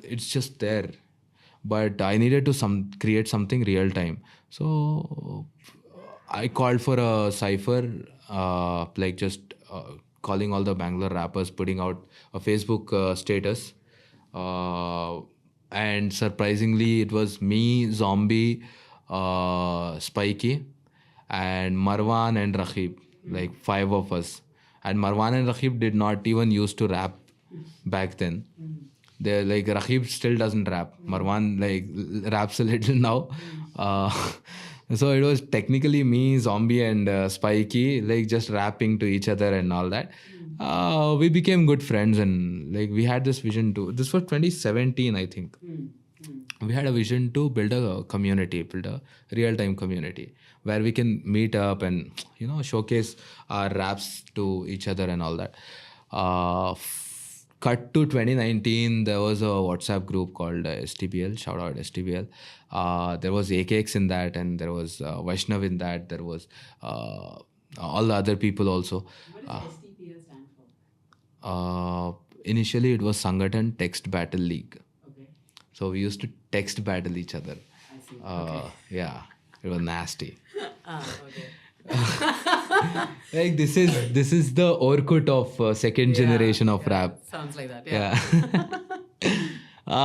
It's just there. But I needed to create something real time. So I called for a cipher, calling all the Bangalore rappers, putting out a Facebook status. And surprisingly, it was me, Zombie, Spiky, and Marwan and Rakhib, like 5 of us. And Marwan and Rakhib did not even used to rap back then. They're like, Rakhib still doesn't rap. Marwan like raps a little now. So it was technically me, Zombie, and Spiky, like just rapping to each other and all that. We became good friends, and like we had this vision to. This was 2017, I think. We had a vision to build a community, build a real-time community where we can meet up and showcase our raps to each other and all that. Cut to 2019, there was a WhatsApp group called STBL. Shout out STBL. There was AKX in that, and there was Vaishnav in that. There was all the other people also. What does STPL stand for? Initially, it was Sangathan Text Battle League. Okay. So we used to text battle each other. I see. Okay. Yeah, it was nasty. Okay. Like this is the Orkut of second generation of rap. Sounds like that. Yeah.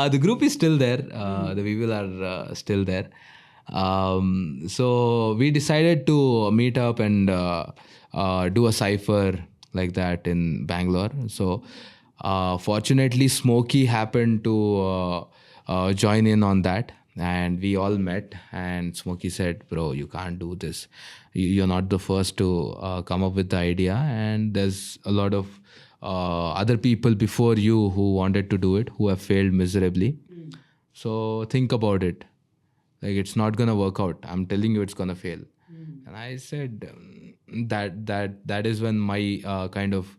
The group is still there. The people are still there. So we decided to meet up and do a cipher like that in Bangalore. So fortunately, Smokey happened to join in on that. And we all met, and Smokey said, bro, you can't do this. You're not the first to come up with the idea, and there's a lot of other people before you who wanted to do it, who have failed miserably. So think about it. Like, it's not gonna work out. I'm telling you, it's gonna fail. And I said, that is when my kind of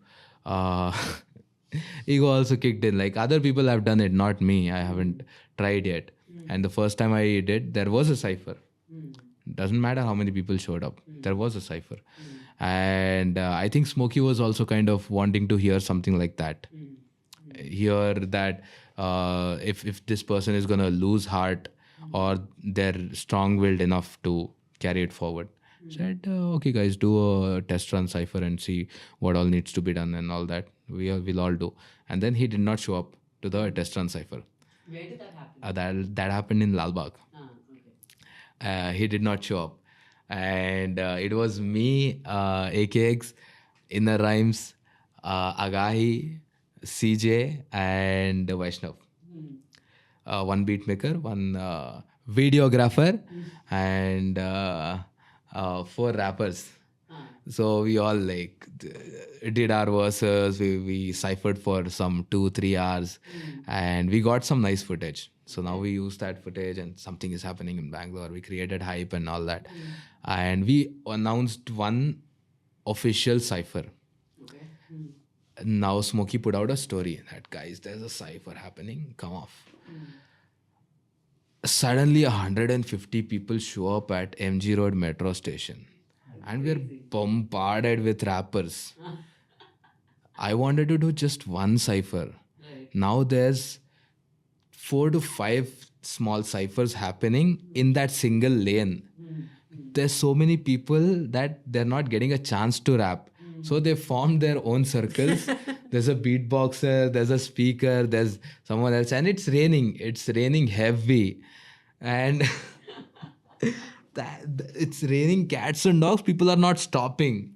ego also kicked in. Like, other people have done it, not me. I haven't tried yet. And the first time I did, there was a cipher. Doesn't matter how many people showed up. There was a cipher. And I think Smokey was also kind of wanting to hear something like that. Hear that if this person is gonna lose heart, or they're strong-willed enough to carry it forward. Said, okay guys, do a test run cipher and see what all needs to be done and all that. We'll all do. And then he did not show up to the test run cipher. Where did that happen? That happened in Lal Bagh. Okay. He did not show up. And it was me, AKX, Inner Rhymes, Agahi, CJ, and Vaishnav. One beat maker, one videographer, and 4 rappers. So we all did our verses. We ciphered for some 2-3 hours, and we got some nice footage. So now we use that footage, and something is happening in Bangalore. We created hype and all that, and we announced one official cipher. Okay. Now Smokey put out a story that, guys, there's a cipher happening. Come off. Suddenly 150 people show up at MG Road metro station, and we're bombarded with rappers. I wanted to do just one cipher. Now there's 4 to 5 small ciphers happening in that single lane. There's so many people that they're not getting a chance to rap. So they formed their own circles. There's a beatboxer, there's a speaker, there's someone else, and it's raining. It's raining heavy. And it's raining cats and dogs. People are not stopping.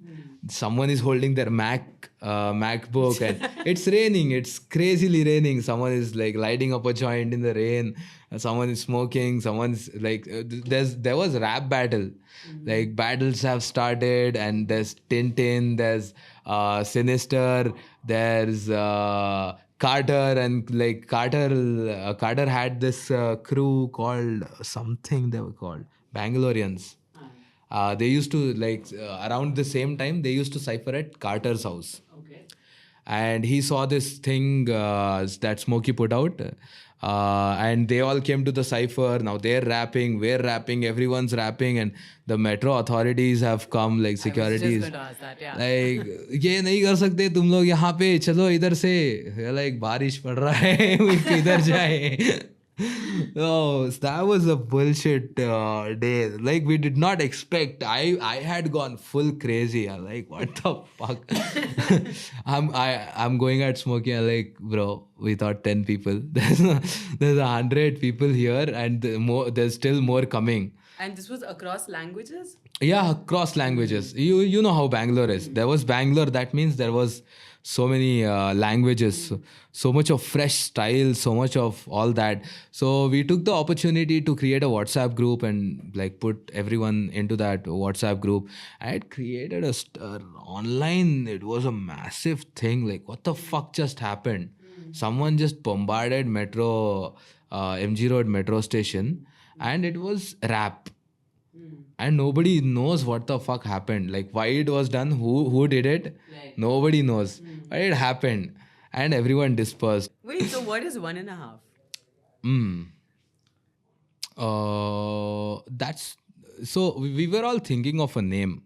Someone is holding their MacBook, and it's raining. It's crazily raining. Someone is lighting up a joint in the rain. Someone is smoking. Someone's there was rap battle. Battles have started, and there's Tintin, there's Sinister, there's Carter, and Carter had this crew called something. They were called Bangaloreans. They used to around the same time they used to cipher at Carter's house. Okay. And he saw this thing that Smokey put out, and they all came to the cipher. Now they're rapping, we're rapping, everyone's rapping, and the metro authorities have come, securities. I was just going to ask that, yeah. ये नहीं कर सकते तुम लोग यहाँ पे, चलो इधर से, बारिश पड़ रहा है, किधर जाए. Oh, that was a bullshit day. We did not expect. I had gone full crazy. I'm like, what the fuck? I'm going at Smokey. I'm bro, we thought 10 people. There's 100 people here, and there's still more coming. And this was across languages? Yeah, across languages. You know how Bangalore is. There was Bangalore. That means there was so many languages, so much of fresh style, so much of all that. So we took the opportunity to create a WhatsApp group and put everyone into that WhatsApp group. I had created a stir online. It was a massive thing. What the fuck just happened? Someone just bombarded MG Road metro station, and it was rap. And nobody knows what the fuck happened. Why it was done, who did it, Right. Nobody knows. But it happened, and everyone dispersed. Wait, so what is 1.5? That's so we were all thinking of a name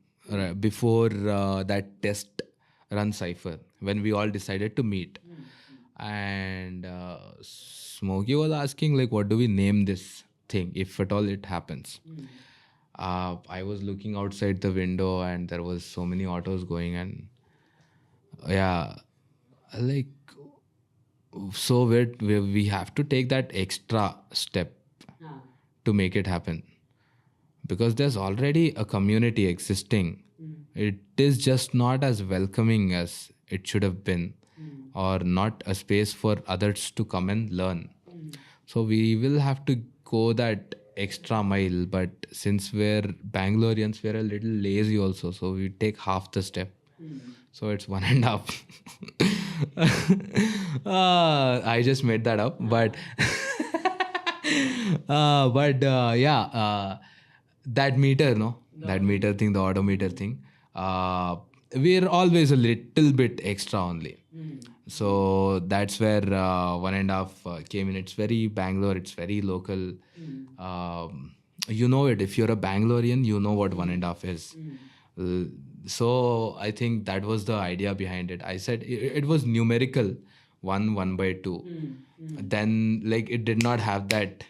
before that test run cipher, when we all decided to meet. And Smokey was asking what do we name this thing if at all it happens. I was looking outside the window, and there was so many autos going, and so we have to take that extra step to make it happen, because there's already a community existing. It is just not as welcoming as it should have been, or not a space for others to come and learn. So we will have to go that extra mile, but since we're Bangaloreans, we're a little lazy also, so we take half the step. So it's 1.5. I just made that up, but that meter, no, that meter thing, the odometer thing. We're always a little bit extra only. So that's where 1.5 came in. It's very Bangalore. It's very local. You know it. If you're a Bangalorean, you know what 1.5 is. So I think that was the idea behind it. I said it was numerical, 1/2. Then like it did not have that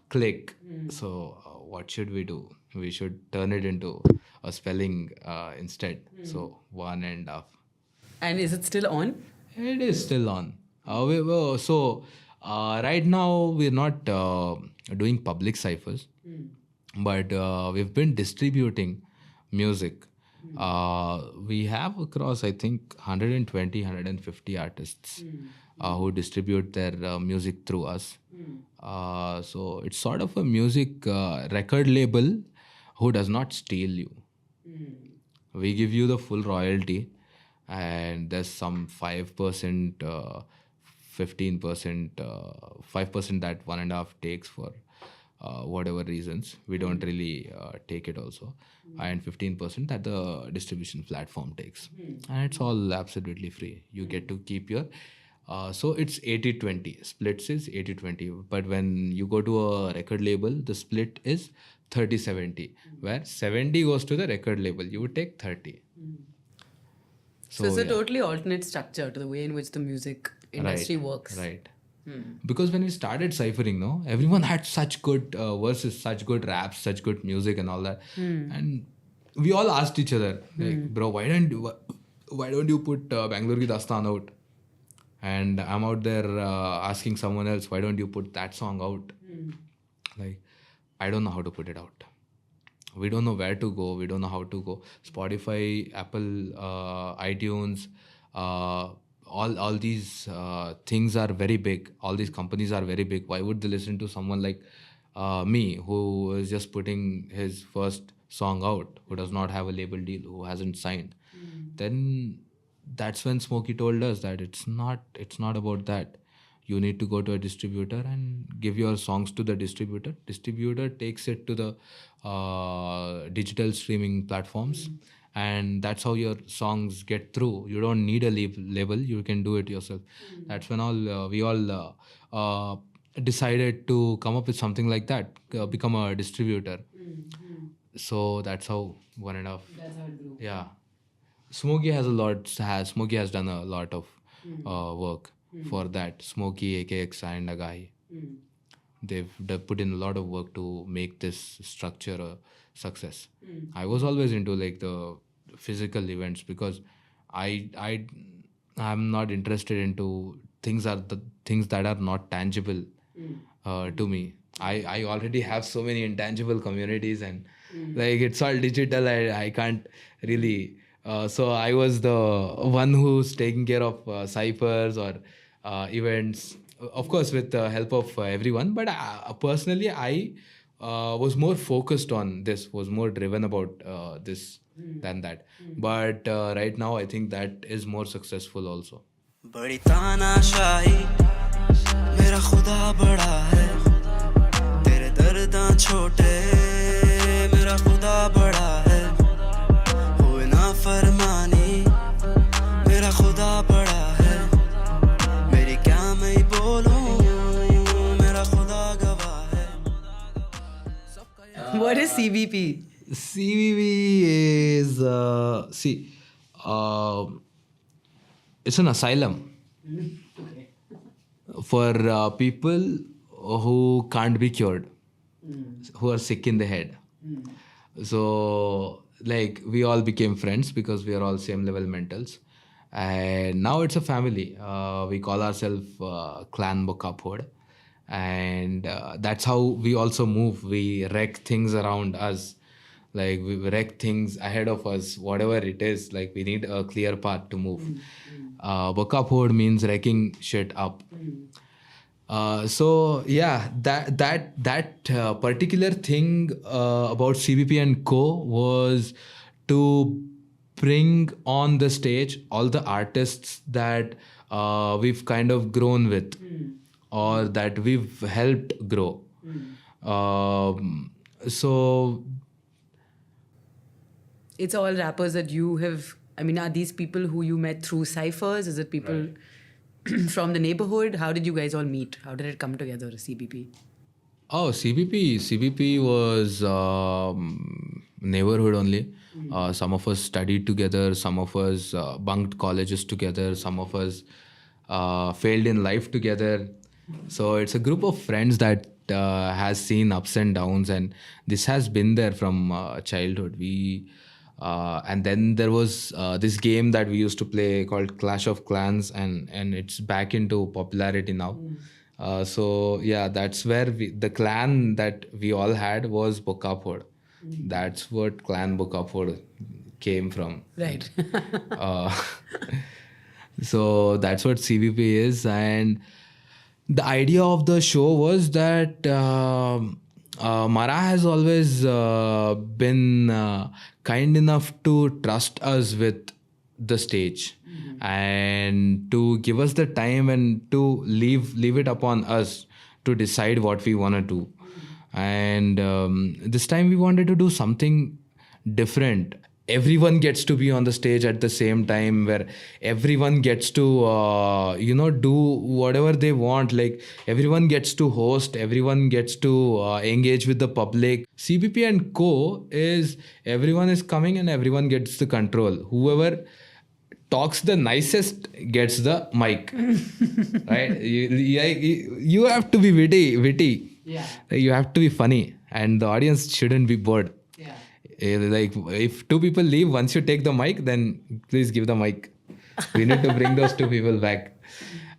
click. So what should we do? We should turn it into a spelling instead. So 1.5. And is it still on? It is still on. Right now we're not doing public ciphers, but we've been distributing music. We have across, I think, 120, 150 artists who distribute their music through us. So it's sort of a music record label who does not steal you. We give you the full royalty, and there's some 5%, 15%, 5% that 1.5 takes for whatever reasons. We don't really take it also. And 15% that the distribution platform takes. And it's all absolutely free. You get to keep your... so it's 80-20. Splits is 80-20. But when you go to a record label, the split is 30-70. Where 70 goes to the record label. You would take 30. So it's a totally alternate structure to the way in which the music industry works. Right. Because when we started ciphering, no, everyone had such good verses, such good raps, such good music and all that. And we all asked each other, like, bro, why don't you put Bangalore Ki Dastan out? And I'm out there asking someone else, why don't you put that song out? Like, I don't know how to put it out. We don't know where to go. We don't know how to go. Spotify, Apple, iTunes, all these things are very big. All these companies are very big. Why would they listen to someone like me, who is just putting his first song out, who does not have a label deal, who hasn't signed? Then that's when Smokey told us that it's not about that. You need to go to a distributor and give your songs to the distributor. Distributor takes it to the digital streaming platforms. And that's how your songs get through. You don't need a label. You can do it yourself. That's when we all decided to come up with something like that, become a distributor. So that's how 1.5. That's how it grew. Yeah. Smokey has done a lot of work for that. Smokey, AKX, and Agai. They've put in a lot of work to make this structure a success. I was always into like the physical events because I'm not interested into things that are not tangible to me. I already have so many intangible communities, and like it's all digital. I can't really. So I was the one who's taking care of ciphers or events, of course with the help of everyone. But personally, I was more focused on this, was more driven about this than that. But right now, I think that is more successful also. बड़ी तानाशाही मेरा खुदा बड़ा है तेरे दर्दां छोटे मेरा खुदा बड़ा है होए ना फरमानी मेरा खुदा बड़ा है मेरी क्या मैं बोलूं मेरा खुदा गवाह है. What is CVP? CVP is it's an asylum for people who can't be cured, who are sick in the head. So like we all became friends because we are all same level mentals, and now it's a family. We call ourselves Clan Bokka Phod, and that's how we also move. We wreck things around us. Like we wreck things ahead of us, whatever it is. Like we need a clear path to move. Bokka Phod means wrecking shit up. So yeah, that particular thing about CBP and Co was to bring on the stage all the artists that we've kind of grown with or that we've helped grow. So It's all rappers that you have. I mean, are these people who you met through ciphers? Is it people from the neighborhood? How did you guys all meet? How did it come together, CBP? Oh, CBP was neighborhood only. Some of us studied together. Some of us bunked colleges together. Some of us failed in life together. So it's a group of friends that has seen ups and downs, and this has been there from childhood. And then there was this game that we used to play called Clash of Clans, and it's back into popularity now. So yeah, that's where the clan that we all had was Bokka Phod. That's what clan Bokka Phod came from. Right. So that's what CVP is. And the idea of the show was that Mara has always been kind enough to trust us with the stage and to give us the time and to leave it upon us to decide what we want to do. And this time we wanted to do something different. Everyone gets to be on the stage at the same time, where everyone gets to do whatever they want. Like everyone gets to host, everyone gets to engage with the public. CBP and Co is everyone is coming and everyone gets the control. Whoever talks the nicest gets the mic. Right? You have to be witty. Yeah. You have to be funny, and the audience shouldn't be bored. Yeah. Like if two people leave, once you take the mic, then please give the mic. We need to bring those two people back.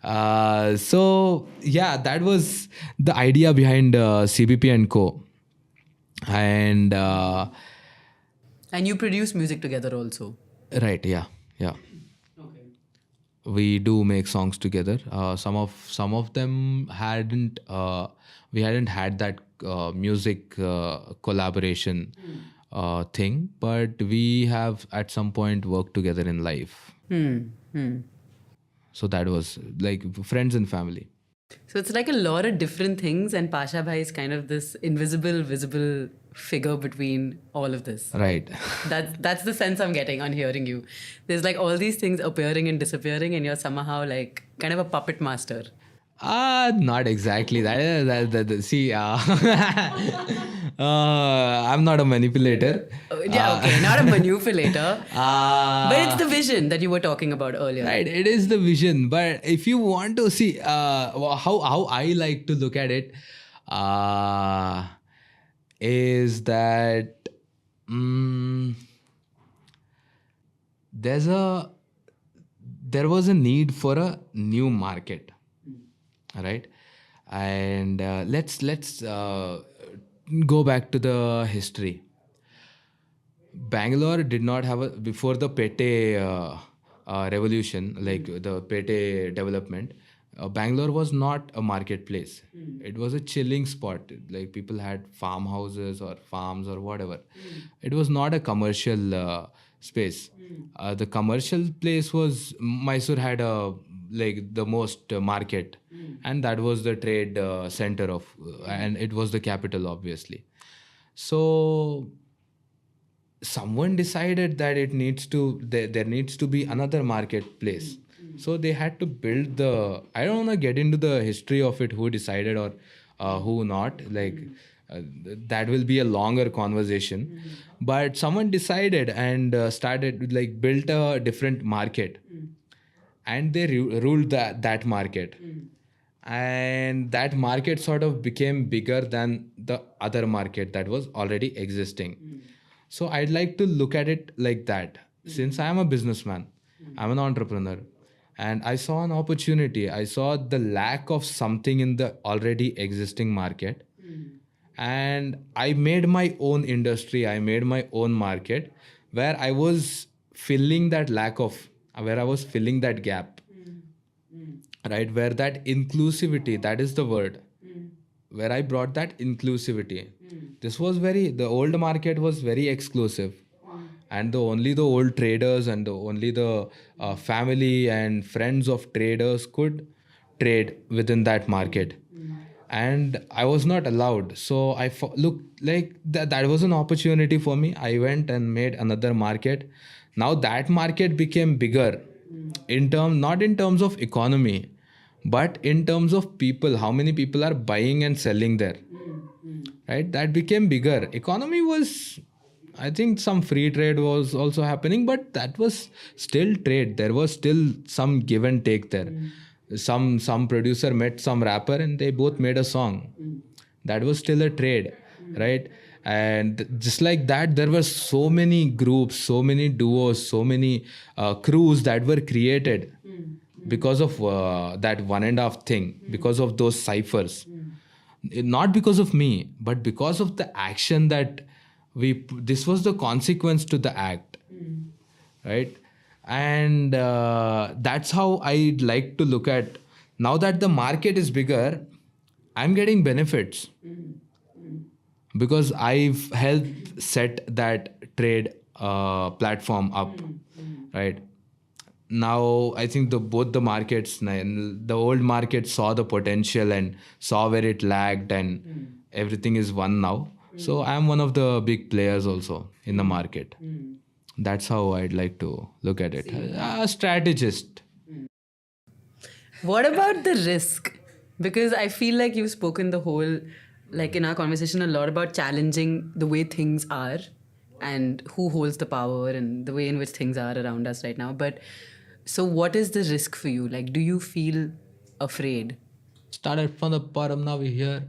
So yeah, that was the idea behind CBP and Co. And you produce music together also. right, yeah. Okay. We do make songs together. Some of them we hadn't had that music collaboration thing, but we have at some point worked together in life. So that was like friends and family. So it's like a lot of different things, and Pasha Bhai is kind of this invisible, visible figure between all of this. Right. That's the sense I'm getting on hearing you. There's like all these things appearing and disappearing, and you're somehow like kind of a puppet master. Not exactly. See, I'm not a manipulator. Not a manipulator. But it's the vision that you were talking about earlier. Right, it is the vision. But if you want to see how I like to look at it, is that there was a need for a new market. Right, and let's go back to the history. Bangalore did not have before the Pete revolution, like the Pete development. Bangalore was not a marketplace. It was a chilling spot. Like people had farmhouses or farms or whatever. It was not a commercial space. The commercial place was Mysore had the most market, and that was the trade center of, and it was the capital, obviously. So someone decided that there needs to be another marketplace. So they had to build I don't want to get into the history of it, who decided or who not. That will be a longer conversation. But someone decided and started built a different market. And they ruled that market. And that market sort of became bigger than the other market that was already existing. So I'd like to look at it like that. Since I am a businessman, I'm an entrepreneur, and I saw an opportunity. I saw the lack of something in the already existing market. And I made my own industry. I made my own market where I was filling that where I was filling that gap, right? Where that inclusivity, that is the word, where I brought that inclusivity. The old market was very exclusive, and only the old traders and only the family and friends of traders could trade within that market. And I was not allowed. So looked like that was an opportunity for me. I went and made another market. Now that market became bigger not in terms of economy, but in terms of people, how many people are buying and selling there. Right? That became bigger. Economy was, I think some free trade was also happening, but that was still trade. There was still some give and take there. Some producer met some rapper and they both made a song. That was still a trade, right? And just like that, there were so many groups, so many duos, so many crews that were created because of that one and a half thing, because of those ciphers. Not because of me, but because of the action that this was the consequence to the act, right? And that's how I'd like to look at. Now that the market is bigger, I'm getting benefits because I've helped set that trade platform up, right? Now I think both the markets, the old market saw the potential and saw where it lagged, and everything is one now. So I'm one of the big players also in the market. That's how I'd like to look at it. A strategist. What about the risk? Because I feel like you've spoken the whole, like in our conversation, a lot about challenging the way things are and who holds the power and the way in which things are around us right now. But so what is the risk for you? Like, do you feel afraid? Started from the bottom, now we're here.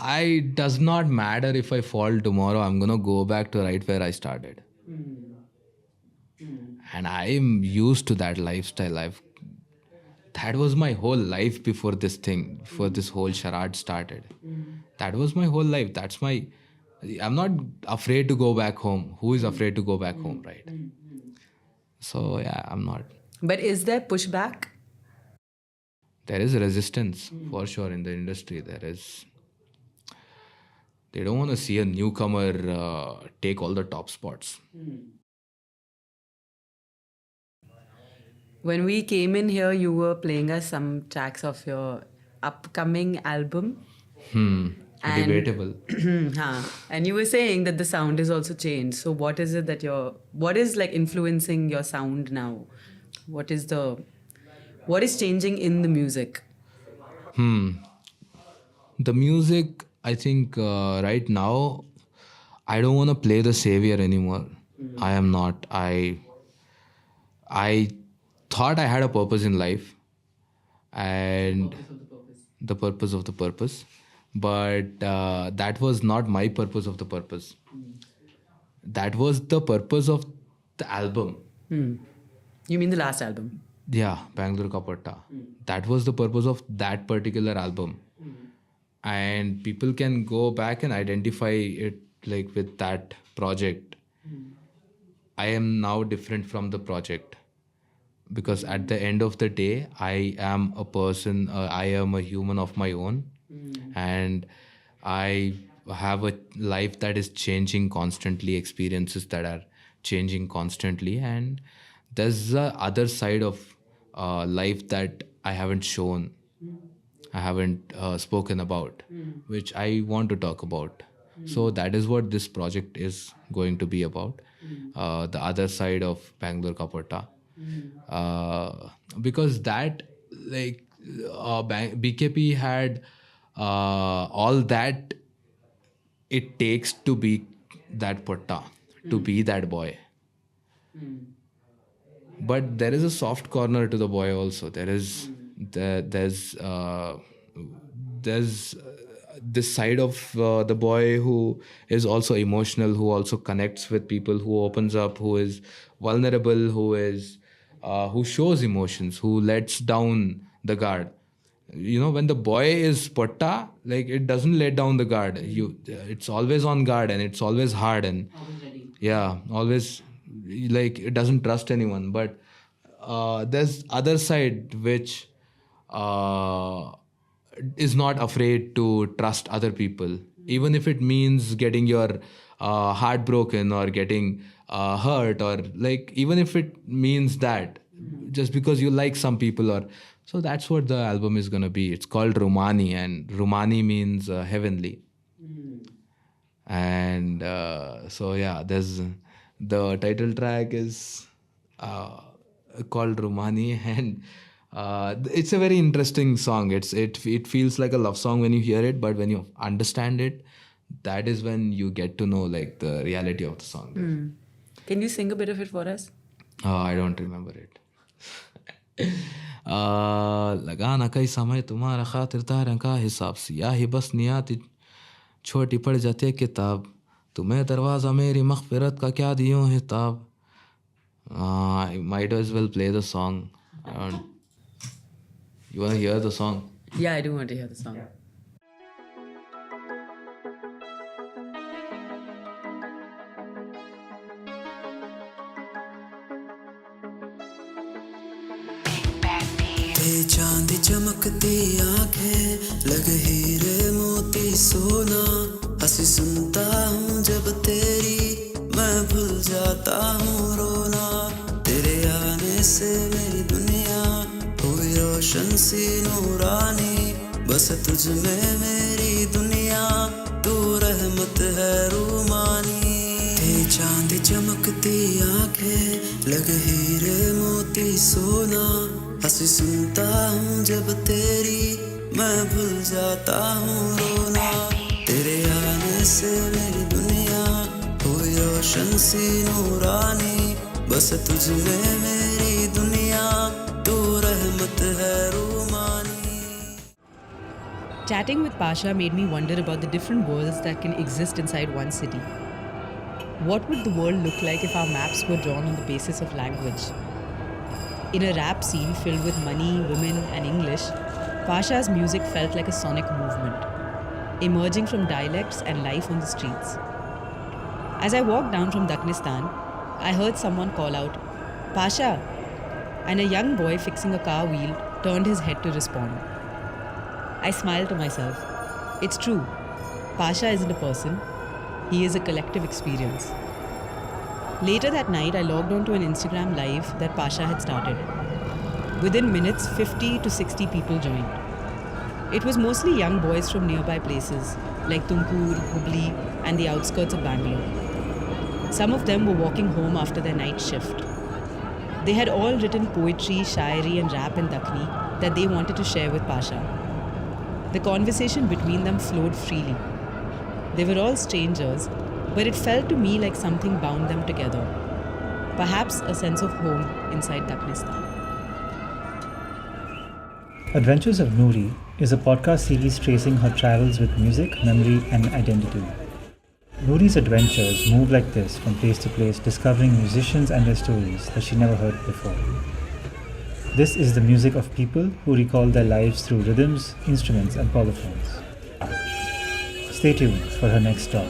It does not matter if I fall tomorrow, I'm gonna go back to right where I started. And I'm used to that lifestyle. That was my whole life before this thing, before this whole charade started. That was my whole life. I'm not afraid to go back home. Who is afraid to go back home, right? So yeah, I'm not. But is there pushback? There is resistance for sure in the industry. They don't want to see a newcomer take all the top spots. When we came in here, you were playing us some tracks of your upcoming album. Debatable. And you were saying that the sound is also changed. So what is it that what is like influencing your sound now? What is changing in the music? The music, I think right now, I don't want to play the savior anymore. I am not. I thought I had a purpose in life and the purpose of the purpose. But that was not my purpose of the purpose. That was the purpose of the album. You mean the last album? Yeah, Bangalore Kapatta. That was the purpose of that particular album. And people can go back and identify it like with that project. I am now different from the project. Because at the end of the day, I am a person, I am a human of my own. And I have a life that is changing constantly, experiences that are changing constantly. And there's the other side of life that I haven't shown, I haven't spoken about, which I want to talk about. So that is what this project is going to be about. The other side of Bangalore Kapatta. Because that, like, BKP had all that it takes to be that Patta, to be that boy. But there is a soft corner to the boy also. There's this side of the boy who is also emotional, who also connects with people, who opens up, who is vulnerable, who shows emotions, who lets down the guard. When the boy is Patta, like, it doesn't let down the guard. It's always on guard and it's always hard and always, like, it doesn't trust anyone. But there's other side which is not afraid to trust other people even if it means getting your heart broken or getting hurt, or like even if it means that just because you like some people, or so that's what the album is gonna be. It's called Rumani, and Rumani means heavenly. And so yeah, there's the title track is called Rumani, and it's a very interesting song. It feels like a love song when you hear it, but when you understand it, that is when you get to know like the reality of the song. Can you sing a bit of it for us? I don't remember it. लगाना कई समय तुम्हारा खातिर तारों का हिसाब, सियाही बस नियति छोटी पड़ जाती किताब, तुम्हें दरवाज़ा मेरी मग़फ़िरत का क्या दियो हिताब. I might as well play the song. You want to hear the song? Yeah, I do want to hear the song. चांद चमकती आंखें लगे हीरे मोती सोना, हंसी सुनता हूँ जब तेरी मैं भूल जाता हूँ रोना. तेरे आने से मेरी दुनिया हुई रोशन सी नूरानी, बस तुझ में मेरी दुनिया, तू रहमत है रूमानी. चांद चमकती आंखें लगे हीरे मोती सोना, हंसी सुनता हूँ जब तेरी मैं भूल जाता हूँ रोना. तेरे आने से मेरी दुनिया हुई रोशन सी नूरानी, बस तुझ में मेरी दुनिया, तू रहमत है रूमानी. Chatting with Pasha made me wonder about the different worlds that can exist inside one city. What would the world look like if our maps were drawn on the basis of language? In a rap scene filled with money, women, and English, Pasha's music felt like a sonic movement, emerging from dialects and life on the streets. As I walked down from Dakhnistan, I heard someone call out, "Pasha!" and a young boy fixing a car wheel turned his head to respond. I smiled to myself. It's true. Pasha isn't a person. He is a collective experience. Later that night, I logged onto an Instagram live that Pasha had started. Within minutes, 50 to 60 people joined. It was mostly young boys from nearby places like Tumkur, Hubli, and the outskirts of Bangalore. Some of them were walking home after their night shift. They had all written poetry, shairi, and rap in Dakhani that they wanted to share with Pasha. The conversation between them flowed freely. They were all strangers, but it felt to me like something bound them together. Perhaps a sense of home inside Dakhnistan. Adventures of Noorie is a podcast series tracing her travels with music, memory, and identity. Noorie's adventures move like this from place to place, discovering musicians and their stories that she never heard before. This is the music of people who recall their lives through rhythms, instruments, and polyphones. Stay tuned for her next stop.